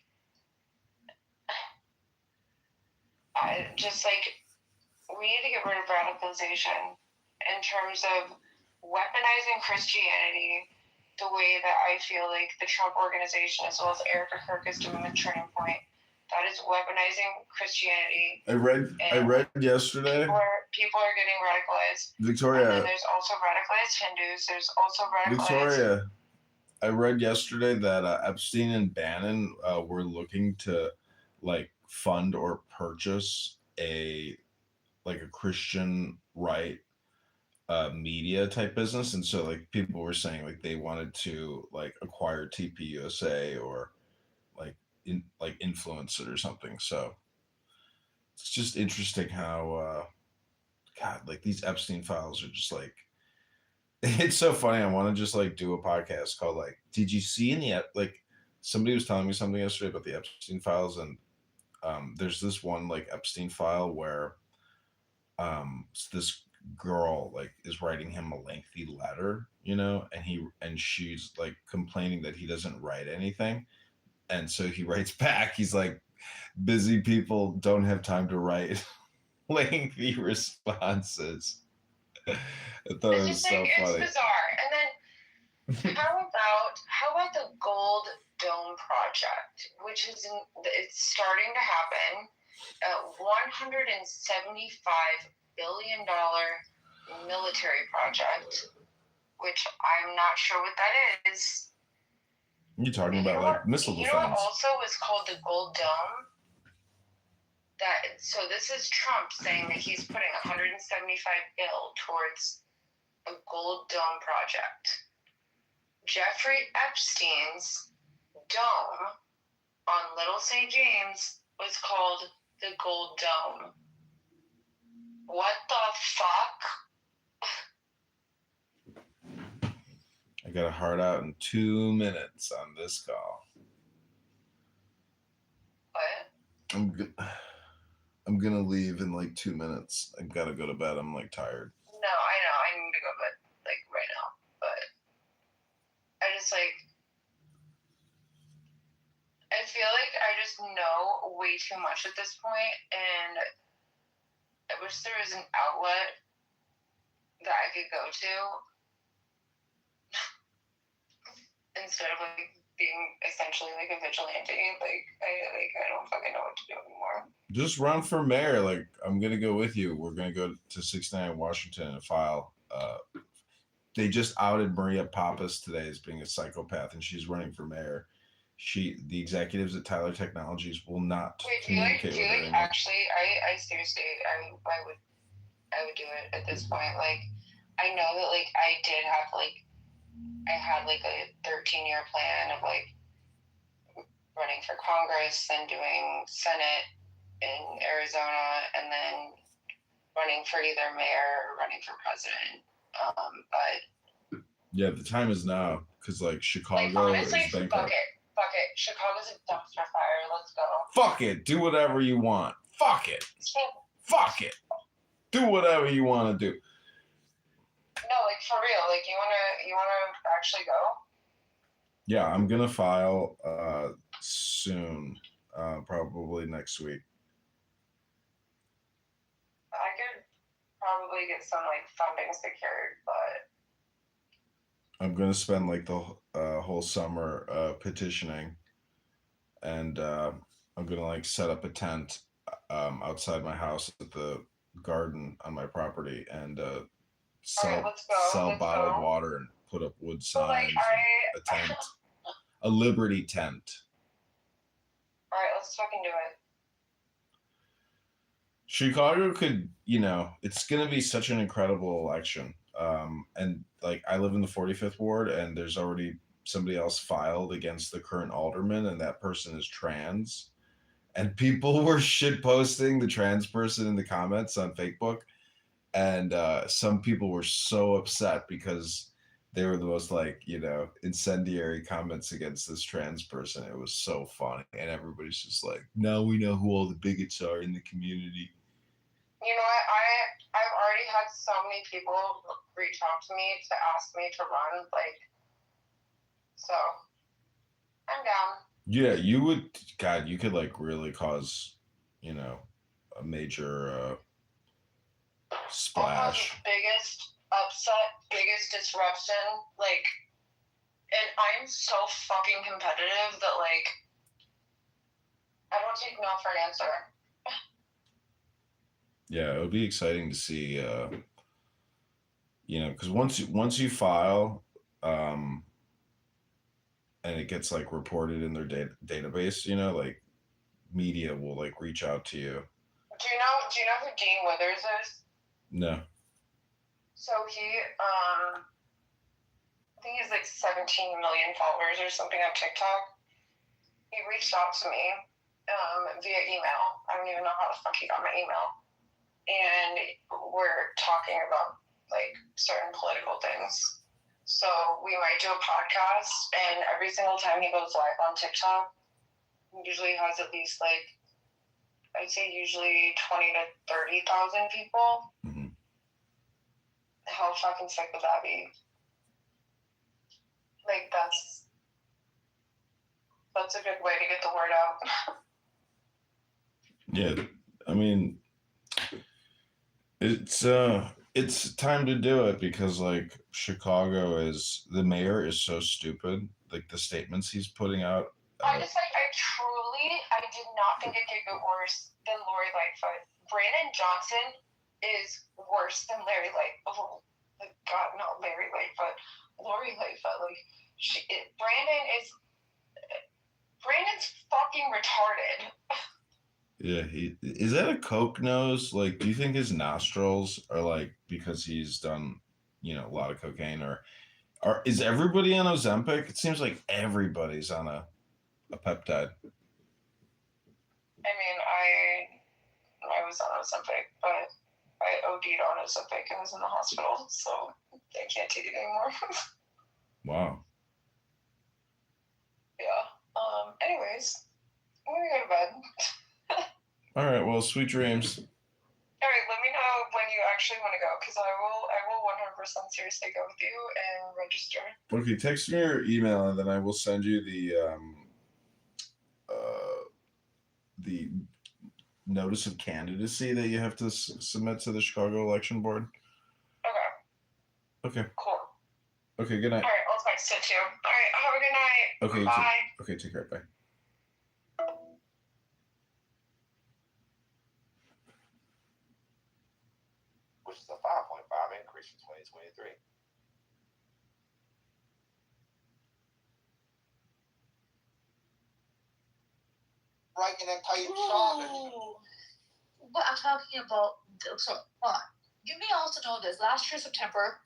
I just like, we need to get rid of radicalization in terms of weaponizing Christianity the way that I feel like the Trump organization as well as Erica Kirk is doing with Turning Point. That is weaponizing Christianity. I read yesterday. People are getting radicalized. Victoria. And then there's also radicalized Hindus. There's also radicalized. Victoria, I read yesterday that Epstein and Bannon were looking to like fund or purchase a Christian right media type business, and so like people were saying like they wanted to like acquire TPUSA or influence it or something. So it's just interesting how God, like these Epstein files are just like, it's so funny. I want to just like do a podcast called like, did you see in the somebody was telling me something yesterday about the Epstein files, and there's this one like Epstein file where this girl like is writing him a lengthy letter, and she's like complaining that he doesn't write anything, and so he writes back, he's like, busy people don't have time to write lengthy responses. I thought it was so funny. It's bizarre. And then how about the Gold Dome project, which it's starting to happen, a $175 billion military project, which I'm not sure what that is. You're talking about like missile defense. You know what also is called the Gold Dome? So this is Trump saying that he's putting $175 billion towards a Gold Dome project. Jeffrey Epstein's dome on Little St. James was called the Gold Dome. What the fuck? I got a heart out in 2 minutes on this call. What? I'm gonna leave in like 2 minutes. I gotta go to bed. I'm like tired. No, I know. I need to go to bed like right now. But I just like, I feel like I just know way too much at this point, and I wish there was an outlet that I could go to instead of like being essentially like a vigilante. I don't fucking know what to do anymore. Just run for mayor. Like, I'm gonna go with you. We're gonna go to 69 Washington and file. They just outed Maria Pappas today as being a psychopath, and she's running for mayor. The executives at Tyler Technologies will not communicate with her. Actually, I seriously, I would do it at this point. Like, I know that like I had like a 13-year plan of like running for Congress and doing Senate in Arizona, and then running for either mayor or running for president. But yeah, the time is now, because like Chicago like, honestly, is bankrupt. Fuck it. Chicago's a dumpster fire. Let's go. Fuck it. Do whatever you want. Fuck it. Fuck it. Do whatever you want to do. No, like for real. Like you wanna actually go? Yeah, I'm gonna file soon, probably next week. I could probably get some like funding secured, but I'm gonna spend like the whole summer petitioning, and I'm gonna like set up a tent outside my house at the garden on my property, and sell bottled water and put up wood signs, a tent, a Liberty tent. All right, let's fucking do it. Chicago could, it's going to be such an incredible election. And like, I live in the 45th ward, and there's already somebody else filed against the current alderman, and that person is trans. and people were shit posting the trans person in the comments on Facebook, and some people were so upset because they were the most like incendiary comments against this trans person. It was so funny, and everybody's just like, now we know who all the bigots are in the community. You know what? I've already had so many people reach out to me to ask me to run, like, so I'm down. Yeah, you would. God, you could like really cause, a major splash. The biggest upset, biggest disruption, like, and I'm so fucking competitive that like I don't take no for an answer. Yeah, it would be exciting to see. Because once you file, and it gets like reported in their database, like media will like reach out to you. Do you know who Dean Withers is? No. So he I think he's like 17 million followers or something on TikTok. He reached out to me via email. I don't even know how the fuck he got my email. And we're talking about like certain political things. So we might do a podcast, and every single time he goes live on TikTok, he usually has at least like, I'd say usually 20 to 30,000 people. Mm-hmm. How fucking sick would that be? Like that's a good way to get the word out. Yeah, I mean, it's time to do it because like Chicago the mayor is so stupid. Like the statements he's putting out. I did not think it could get worse than Lori Lightfoot. Brandon Johnson is worse than Larry Lightfoot. Oh, God, not Larry Lightfoot. Lori Lightfoot. Like, Brandon's fucking retarded. Yeah, is that a coke nose? Like, do you think his nostrils are like because he's done, a lot of cocaine, or is everybody on Ozempic? It seems like everybody's on a peptide. I mean, I was on Ozempic, but I OD'd on Ozempic and was in the hospital, so I can't take it anymore. Wow. Yeah. Anyways, I'm gonna go to bed. All right. Well, sweet dreams. All right. Let me know when you actually want to go, because I will 100% seriously go with you and register. Okay. Text me your email, and then I will send you the notice of candidacy that you have to submit to the Chicago Election Board. Okay. Okay. Cool. Okay. Good night. All right. I'll text it too. All right. Have a good night. Okay. Bye. Okay. Take care. Bye. Which is a 5.5 increase from 2023. Writing an entire charge. But I'm talking about, so hold on. You may also know this. Last year, September,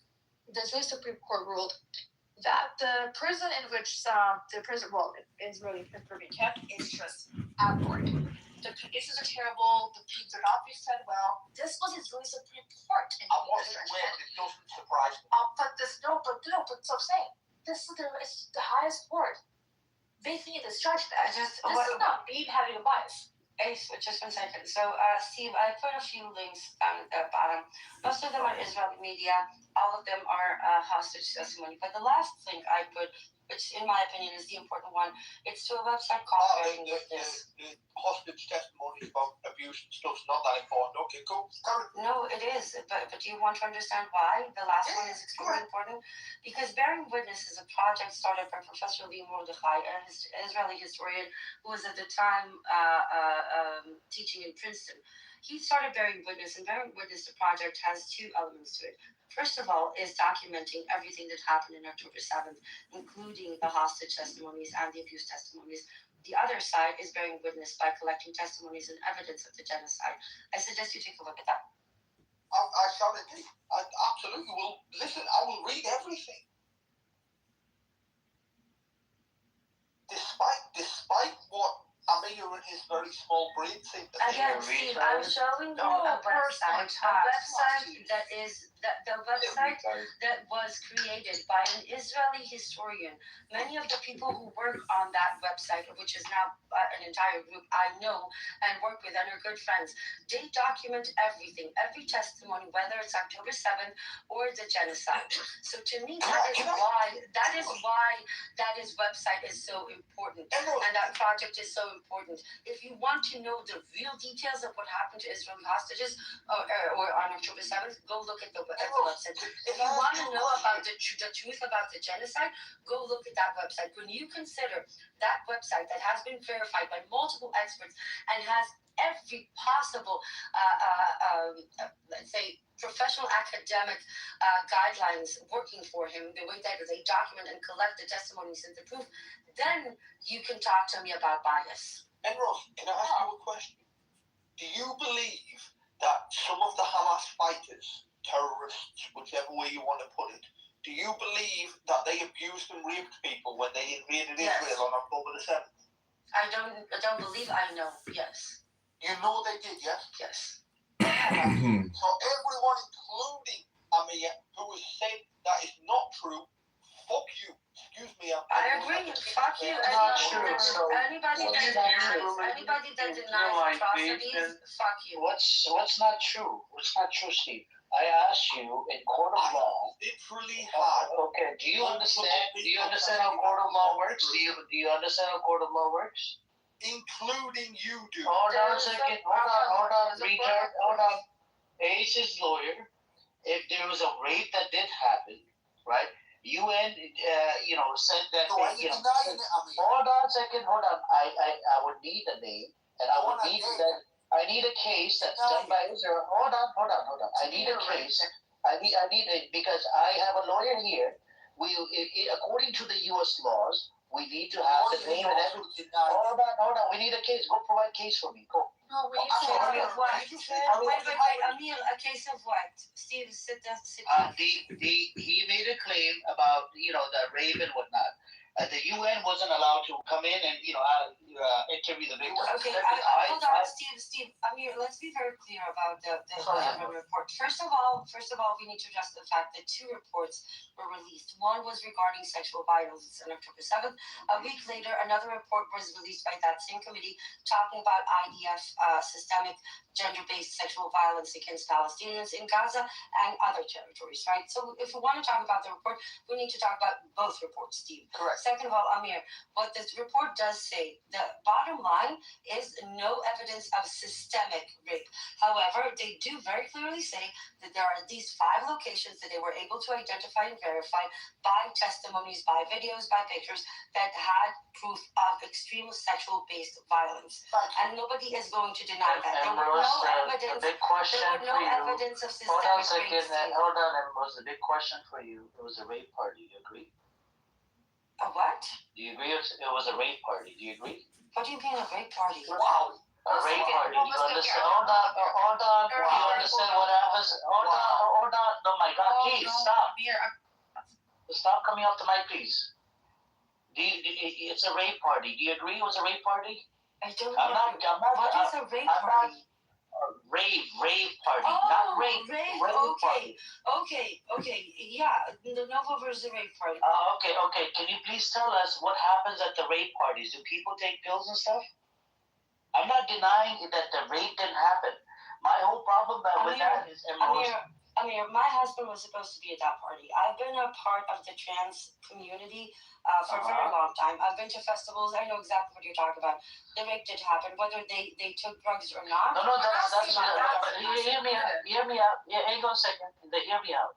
the Supreme Court ruled that the prison in which is really being kept is just abhorrent. The cases are terrible. The pigs are not being fed well. This was his really Supreme Court. I wasn't aware, but it doesn't surprise me. But so I'm saying this is the highest court. They think it's judged that. This is not me having a bias. Just 1 second. So, Steve, I put a few links down at the bottom. Most of them are Israeli media. All of them are hostage testimony. But the last link I put, which in my opinion is the important one, it's to a website called Bearing Witness. The hostage testimony about abuse and stuff's not that important. Okay, cool. No, it is. But do you want to understand why? The last one is extremely important. Because Bearing Witness is a project started by Professor Lee Mordechai, an Israeli historian who was at the time teaching in Princeton. He started Bearing Witness, and Bearing Witness, the project, has two elements to it. First of all, is documenting everything that happened in October 7th, including the hostage testimonies and the abuse testimonies. The other side is bearing witness by collecting testimonies and evidence of the genocide. I suggest you take a look at that. I shall indeed. I absolutely will. Listen, I will read everything. Despite what Amir his very small brain think that Again, Steve, I'm showing you Oh, a personal website that is the website that was created by an Israeli historian. Many of the people who work on that website, which is now an entire group I know and work with and are good friends, they document everything, every testimony, whether it's October 7th or the genocide. So to me, that is why that website is so important and that project is so important. If you want to know the real details of what happened to Israeli hostages or on October 7th, go look at the website. If you want to know about the truth about the genocide, go look at that website. When you consider that website that has been verified by multiple experts and has every possible, let's say, professional academic guidelines working for him, the way that they document and collect the testimonies and the proof, then you can talk to me about bias. And Ross, can I ask you a question? Do you believe that some of the Hamas fighters, terrorists, whichever way you want to put it, do you believe that they abused and raped people when they invaded Israel on October the 7th? I don't believe I know. Yes. You know they did, yes? Yes. So everyone, including Amir, who has said that is not true, fuck you. Excuse me. I agree. Fuck you. Anybody that denies atrocities, fuck you. What's not true? What's not true, Steve? I asked you in court of law. Literally hard. Okay. Do you understand? Do you understand how court of law works? Do you understand how court of law works? Including you do. Hold on a second. Hold on, retard. Hold on. Ace's lawyer. If there was a rape that did happen, right? UN, said that. So are you denying it, Amir? Hold on a second. Hold on. I would need a name, and I would need that. I need a case that's done by Israel. Hold on. I need a case. I need it because I have a lawyer here. According to the U.S. laws, we need to have the name and everything. Hold on. We need a case. Go provide case for me. Go. No, we need a case of what? Wait, Amir, a case of what? Steve, sit down. He made a claim about the rape and whatnot. The UN wasn't allowed to come in and interview the victim. Okay, hold on, Steve. Amir, let's be very clear about the report. First of all, we need to address the fact that two reports were released. One was regarding sexual violence on October 7th. A week later, another report was released by that same committee talking about IDF systemic gender-based sexual violence against Palestinians in Gaza and other territories, right? So if we want to talk about the report, we need to talk about both reports, Steve. Correct. Second of all, Amir, what this report does say, the bottom line is no evidence of systemic rape. However, they do very clearly say that there are at least 5 locations that they were able to identify and verify by testimonies, by videos, by pictures that had proof of extreme sexual-based violence. And nobody is going to deny that. There was no evidence. The big question There were no for you. evidence of Hold on a systemic second. rape. Hold on. It was the big question for you. It was a rape party. You agree? A what? Do you agree? It was a rape party. Do you agree? What do you mean a rape party? Wow. A rape party. Do you understand? Hold on. Do you understand what happens? Hold on. No, my God, please stop. Stop coming up to my please. It's a rape party. Do you agree it was a rape party? I don't I'm know. not. What is a rape party? Rave party, Oh, not rape. rave. Party. Okay. Yeah, the Nova was a rave party. Okay. Can you please tell us what happens at the rape parties? Do people take pills and stuff? I'm not denying that the rape didn't happen. My whole problem with that is Amir, my husband was supposed to be at that party. I've been a part of the trans community for a very long time. I've been to festivals. I know exactly what you're talking about. The rape did happen, whether they took drugs or not. No, that's but hear me out. Yeah, hang on a second. Hear me out.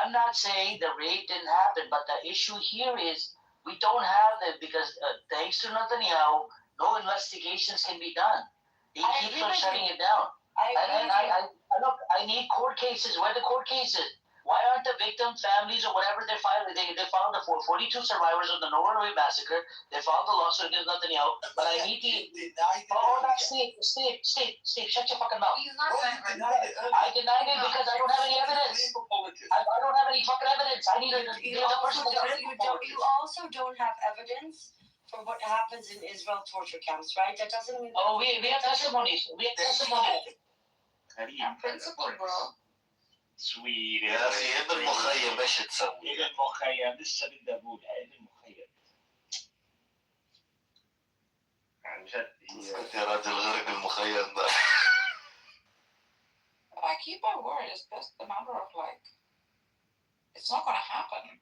I'm not saying the rape didn't happen, but the issue here is we don't have that because thanks to Netanyahu, no investigations can be done. He keeps on shutting it down. I need court cases. Where are the court cases? Why aren't the victim families or whatever they filed? They filed the 42 survivors of the Norway massacre. They filed the lawsuit against Netanyahu. But I need to. Steve, shut your fucking mouth. He's not I denied it because I don't have any evidence. I don't have any fucking evidence. I need a person. You also don't have evidence for what happens in Israel torture camps, right? That doesn't mean. Oh, we have testimonies. We have testimonies. Principle, bro. سويد يا أخي ابن مخيم ايش تسوي؟ ابن مخيم لسه بدي اقولها ابن مخيم عن جد قلت يا راجل غرق المخيم ده. I keep my word. It's just a matter of like, it's not gonna happen.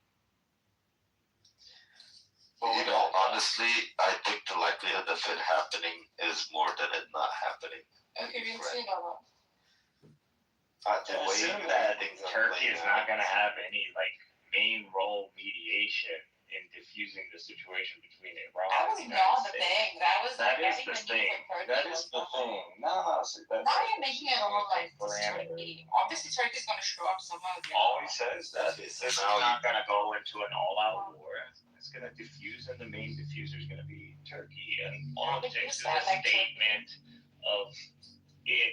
You know, honestly, I think the likelihood of it happening is more than it not happening. Okay, we'll see about The way assume that things are Turkey playing is out. not going to have any like main role mediation in diffusing the situation between Iran that and was the not United the States. thing. That was That like is the thing. That is the thing. No, see, that's Now you're making it all like this parameter. Turkey. Obviously, Turkey's gonna show up somewhere. Always says that this is Now not going to go into an all-out war. It's going to diffuse, and the main diffuser is going to be Turkey. And all it takes is a statement of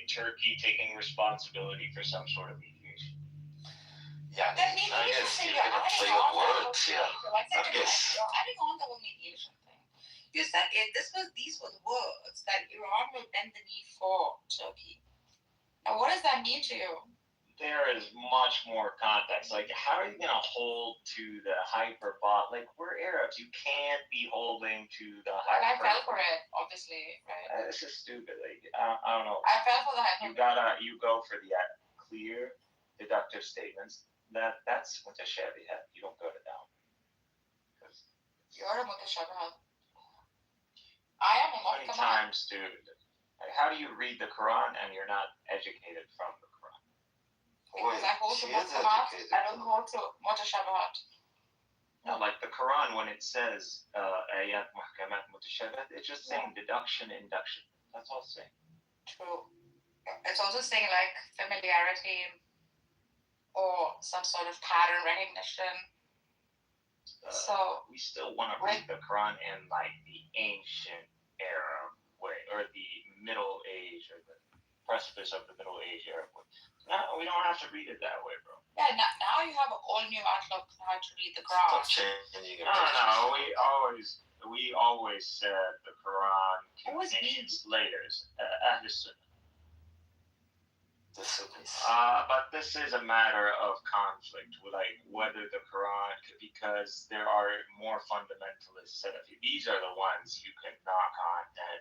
Turkey taking responsibility for some sort of mediation. Yeah, Then I mediation guess thing, you're you're gonna adding play on with words, the yeah. whole thing. I guess. You're adding on the whole mediation thing. You said these were the words that Iran will bend the knee for Turkey. Now, what does that mean to you? There is much more context. Like, how are you going to hold to the hyperbole? Like, we're Arabs. You can't be holding to the And I fell hyperbole. for it, obviously, right? This is stupid. Like, I don't know. I fell for the hyperbole. You go for the clear, deductive statements. That's what the Chevy had. You don't go to down. You're a mutashabihat. I am a How many muhkamat. times, dude? Like, how do you read the Quran and you're not educated from the Quran? Because I hold to she is muhkamat, educated. I don't hold to mutashabihat. No, like the Quran when it says ayat muhkamat mutashabihat, it's just saying deduction, induction. That's all it's saying. True. It's also saying like familiarity or some sort of pattern recognition. So we still want to read the Quran in like the ancient era way, or the Middle Age, or the precipice of the Middle Age era way. No, we don't have to read it that way, bro. yeah, now you have a whole new outlook on how to read the Quran. Stop changing your No. We always said the Quran Always contains layers. Ahl Sunnah. the Sunnis. But this is a matter of conflict, like whether the Quran, because there are more fundamentalist Salafi. These are the ones you can knock on that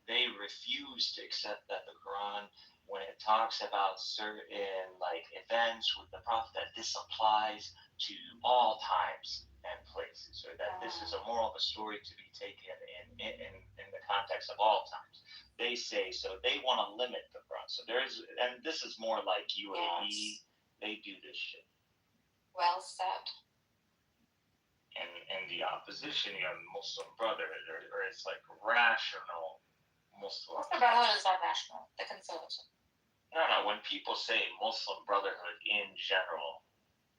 they refuse to accept that the Quran, when it talks about certain like events with the Prophet, that this applies to all times and places, or that this is a moral of a story to be taken in the context of all times. They say so. They want to limit the Quran. So and this is more like UAE. Yes. They do this shit. Well said. And the opposition, you have Muslim Brotherhood, or it's like rational Muslim. Muslim Brotherhood is not rational. They're conservative. No. When people say Muslim Brotherhood in general,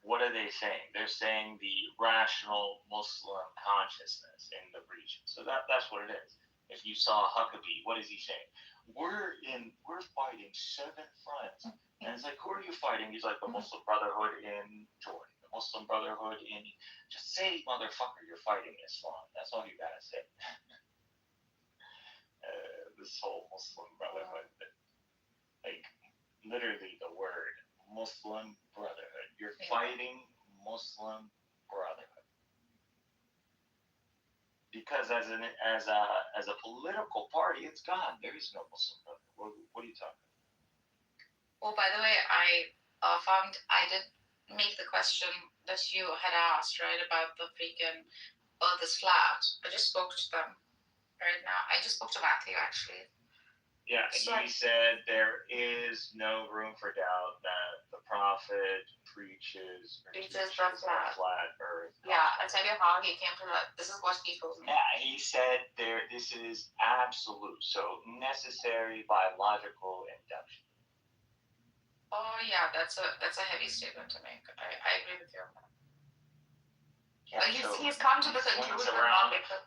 what are they saying? They're saying the rational Muslim consciousness in the region. So that's what it is. If you saw Huckabee, what is he saying? We're fighting 7 fronts. And it's like, who are you fighting? He's like, the Muslim Brotherhood in Jordan, the Muslim Brotherhood in... Just say, motherfucker, you're fighting Islam. That's all you gotta say. This whole Muslim Brotherhood. Like, literally the word Muslim Brotherhood. You're fighting Muslim Brotherhood. Because as a political party, it's gone. There is no Muslim Brotherhood. What are you talking about? Well, by the way, I did make the question that you had asked, right, about the freaking Earth is flat. I just spoke to them right now. I just spoke to Matthew, actually. Yeah, he said there is no room for doubt that the Prophet preaches the a flat earth. Yeah, I'll tell you how he came to that. This is what he told me. Yeah, he said this is absolute, so necessary biological induction. Oh yeah, that's a heavy statement to make. I agree with you on that. Yeah, Like so he's come to the conclusion not because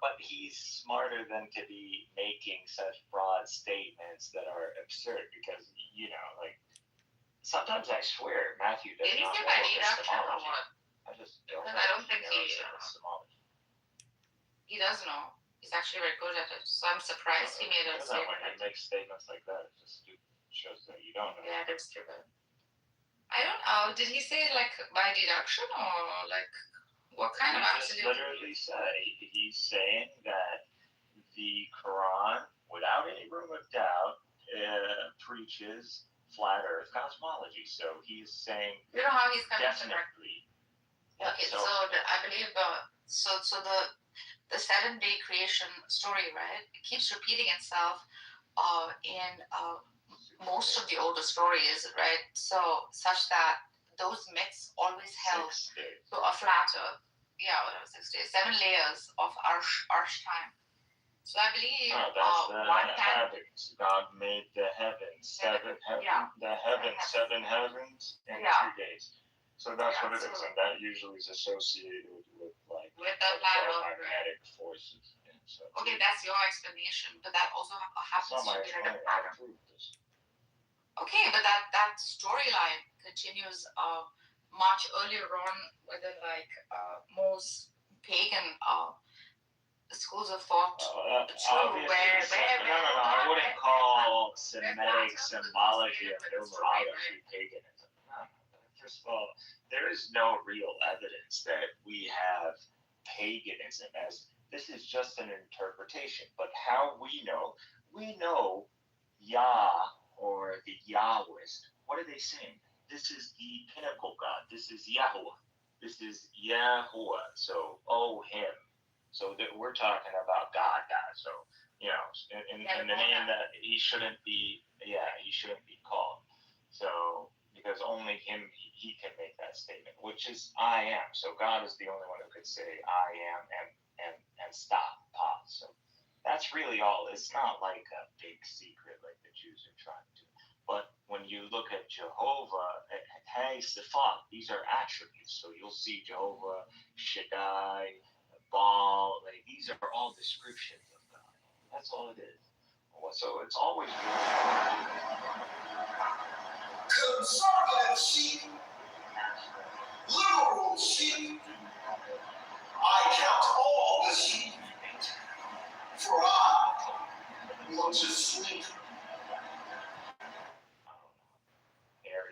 but he's smarter than to be making such broad statements that are absurd, because like sometimes I swear Matthew does did he not say know by epistemology or epistemology. what? I just don't. Because I don't think he epistemology. he does know. He's actually very good at it. So I'm surprised he made a statement. When you make statements like that, it just shows that you don't know. Yeah, that's stupid. I don't know. Did he say like by deduction or like what kind of absolute? Literally say he's saying that the Quran, without any room of doubt, preaches flat Earth cosmology. So he's saying you know how he's coming definitely. Yeah, okay, so I believe so the 7-day creation story, right? It keeps repeating itself in most of the older stories, right? So such that those myths always held to a flat Earth. Yeah, whatever, 6 days, 7 layers of arch time. So I believe one heavens. God made the heavens, seven heavens, the heavens, 7 heavens in 2 days. So that's what it is, and that usually is associated with the magnetic forces. Yeah, so okay, that's your explanation, but that also happens to be like a pattern. Okay, but that storyline continues much earlier on, whether like most pagan schools of thought. I wouldn't call Semitic symbology and numerology paganism. First of all, there is no real evidence that we have paganism as this is just an interpretation. But how we know Yah or the Yahwist. What are they saying? This is the pinnacle God. This is Yahweh. This is Yahuwah. So, him. So that we're talking about God. So, in the name that he shouldn't be called. So, because only him, he can make that statement, which is I am. So God is the only one who could say I am and stop, pause. So that's really all. It's not like a big secret like the Jews are trying to. But when you look at Jehovah, hey, Sifat, these are attributes. So you'll see Jehovah, Shaddai, Baal, these are all descriptions of God. That's all it is. So it's always conservative sheep, liberal sheep, I count all the sheep, for I want to sleep.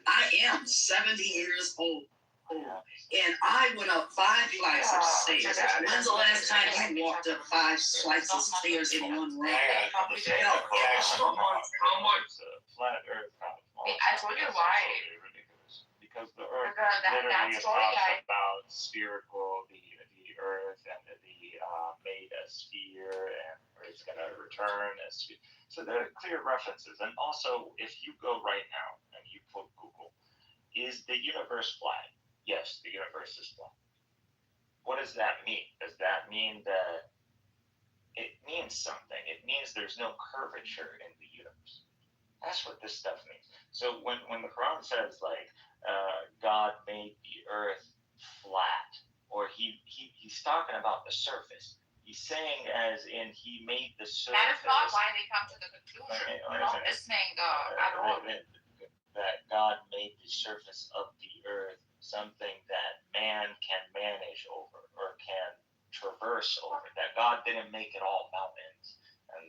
I am 70 years old, and I went up 5 flights of stairs. When's the last time you walked up 5 flights of stairs in one row? How much? Flat Earth. I told you why. Because the Earth literally talks about spherical, the Earth, and the made a sphere, and it's going to return a sphere. So there are clear references. And also, if you go right now and you put Google, is the universe flat? Yes, the universe is flat. What does that mean? Does that mean that it means something? It means there's no curvature in the universe. That's what this stuff means. So when the Quran says God made the earth flat, or he's talking about the surface. He's saying as in he made the surface. That is not why they come to the conclusion. You're not listening at all. That God made the surface of the earth something that man can manage over or can traverse over. That God didn't make it all mountains, and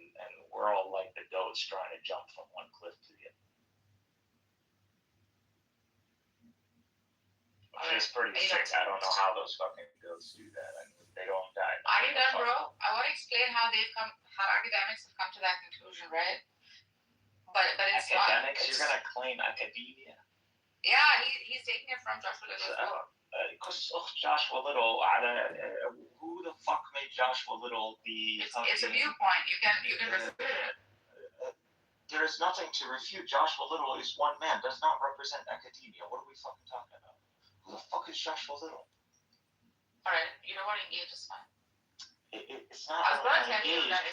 we're all like the goats trying to jump from one cliff to the other. It's pretty sick. I don't know how those fucking goats do that. I mean, they don't die. Are you done, bro? I want to explain how academics have come to that conclusion, right? But it's academics. You're gonna claim academia. Yeah, he's taking it from Joshua Little's book. Because Joshua Little, who the fuck made Joshua Little the? It's a viewpoint. You can refute it. There is nothing to refute. Joshua Little is one man. Does not represent academia. What are we fucking talking about? Who the fuck is Joshua Little? All right, you know what? Engage is fine. It's not. I was going to tell you that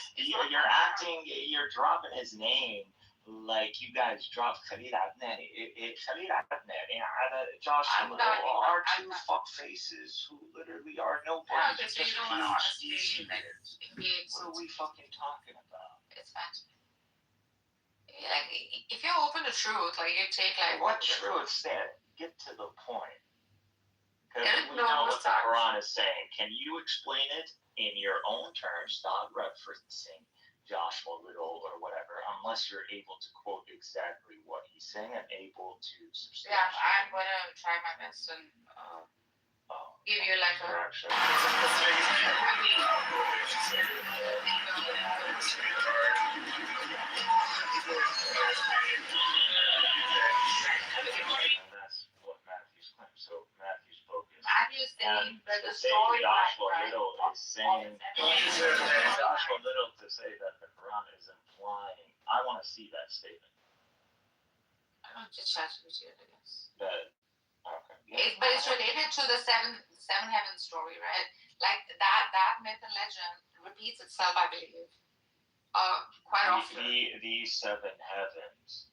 you're acting. You're dropping his name. Like you guys dropped Khalid Adnani. Khalid Adnani and Joshua are two fuck faces who literally are nobody. Just PhD students. What are we fucking talking about? It's fine. If you're open to truth, you take what truth? Get to the point. Because we know what the Quran is saying. Can you explain it in your own terms, not referencing Joshua Little or whatever, unless you're able to quote exactly what he's saying and able to substantiate. Yeah, I'm gonna try my best and give you like a. And that's what Matthew's claim. So Matthew's focus. Matthew's saying that the Say story Joshua right? Little is saying Joshua Little to say that the Quran is implying. I want to see that statement. I don't just chat with you, I guess. That okay. Yeah. But it's related to the seven heaven story, right? Like that myth and legend repeats itself, I believe. Quite often. These seven heavens.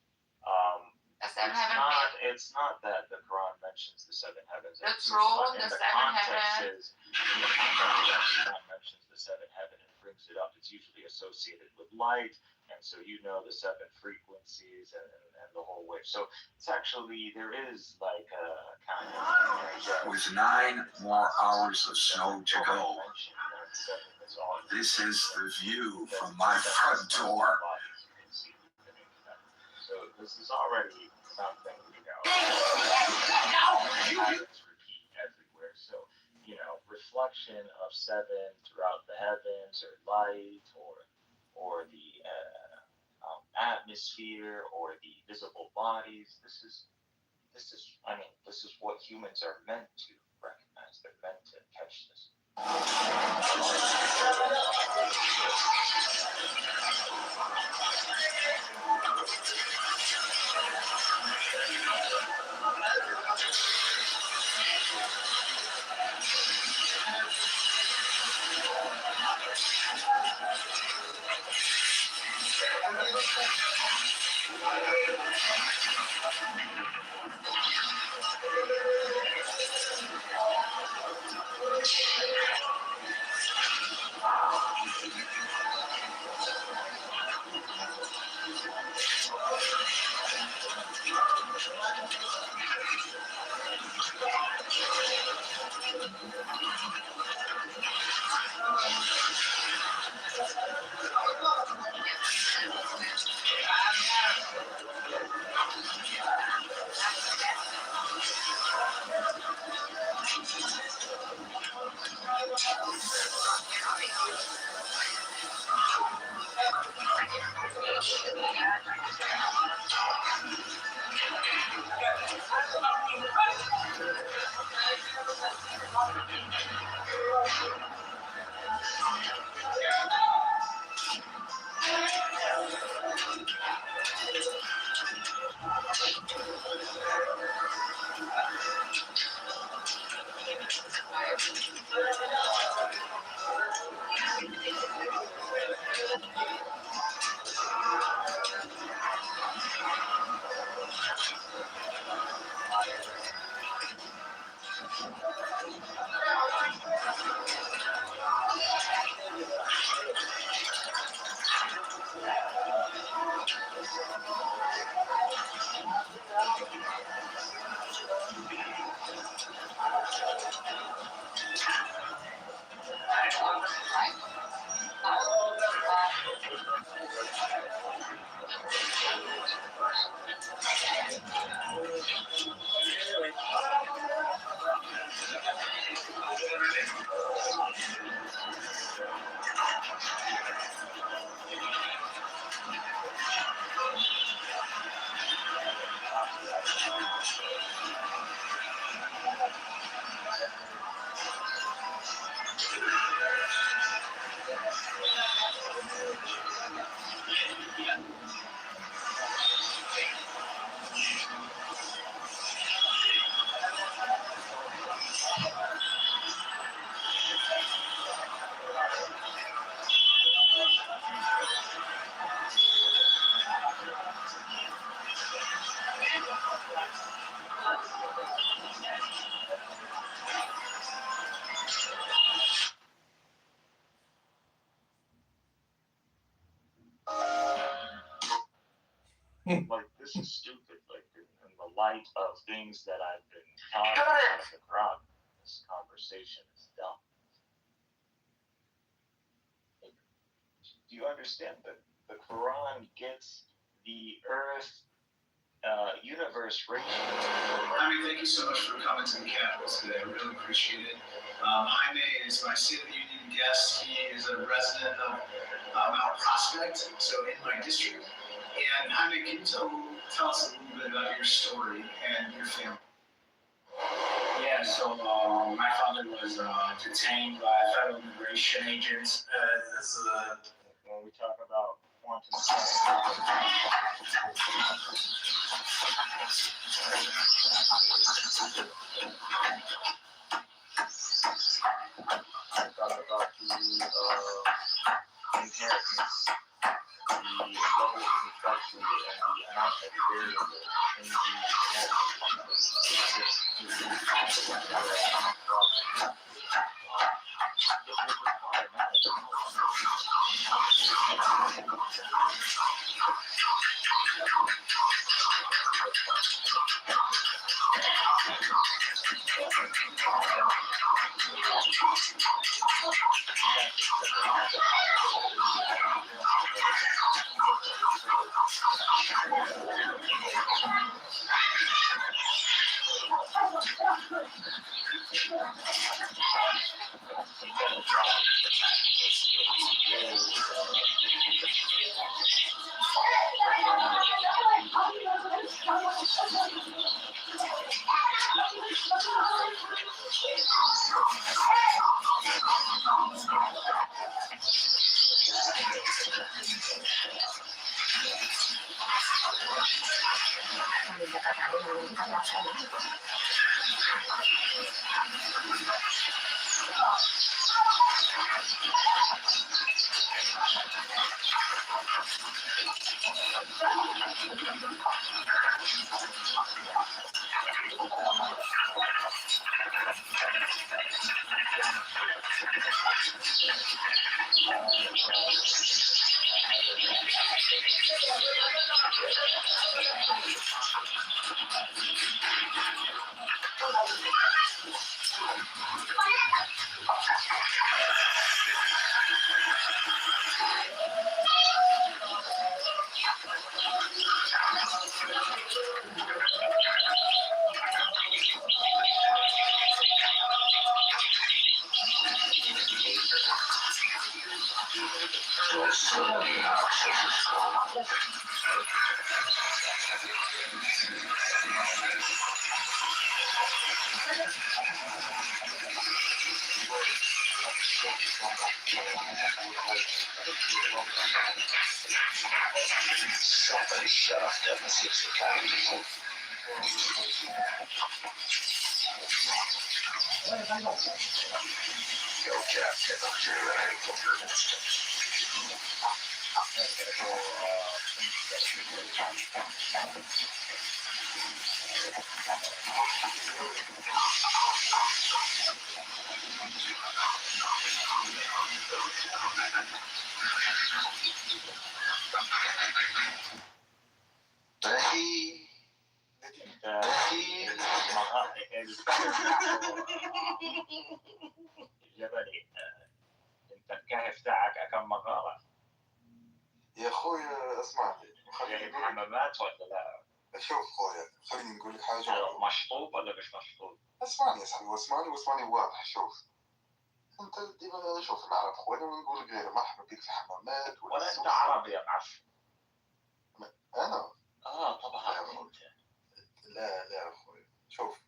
The seven it's heaven not. myth. It's not that the Quran mentions the seven heavens. The throne, the seven In heavens. the context that the Quran mentions the seven heaven and brings it up, it's usually associated with light, and so you know the seven frequencies and the whole way. So it's actually there is like a kind of with 9 more hours of snow to go. This is the view from my front door. So this is already something, patterns repeat everywhere. So, reflection of seven throughout the heavens, or light, or the atmosphere, or the visible bodies. This is what humans are meant to recognize. They're meant to catch this. Like, this is stupid. Like, in the light of things that I've been taught about the Quran, this conversation is dumb. Do you understand that the Quran gets the Earth universe ratio? I mean, thank you so much for coming to the Capitol today. I really appreciate it. Jaime is my State of the Union guest. He is a resident of Mount Prospect, so in my district. And Jaime, can you tell us a little bit about your story and your family? Yeah, so my father was detained by federal immigration agents. This is when we talk about quantum I talk about the inheritance, the level of complexity, and the amount of variables in the Somebody shut off W65. Yo, Captain, I'm sure ready for الجبلي انت الكهف تاعك كم مقالة؟ يا خويا اسمعني جايب حمامات ولا لا؟ شوف خويا خليني نقول لك حاجه. مشطوب ولا مش مشطوب؟ اسمعني يا صاحبي واسمعني واضح. شوف انت ديما شوف نعرف خويا ونقول غير مرحبا بك في حمامات ولا انت عربي يا معفن؟ انا طبعا انت. لا خويا شوف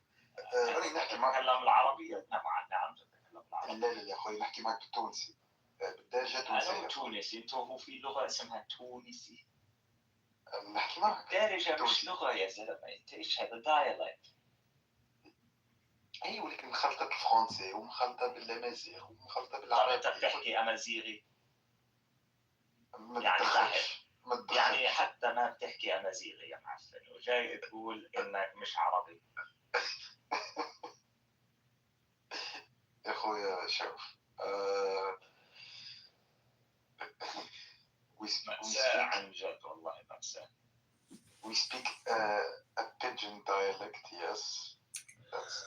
راني نحكي معك. تتكلم العربية؟ نعم تتكلم العربية. لا يا خويا نحكي معك بالتونسي بالدارجه تونسيه. انا تونسي، انت هو في لغة اسمها تونسي. نحكي معك الدارجة مش لغة يا زلمة، انت ايش هذا دايلكت؟ اي ولكن مخلطه بالفرنسي ومخلطه بالامازيغ ومخلطه بالعربي. انت بتحكي امازيغي؟ ما يعني تدخلش. يعني حتى ما بتحكي امازيغي يا معفن وجاي تقول انك مش عربي. يا خويا شوف مأساة عن جد والله مأساة. We speak a pidgin dialect, yes. That's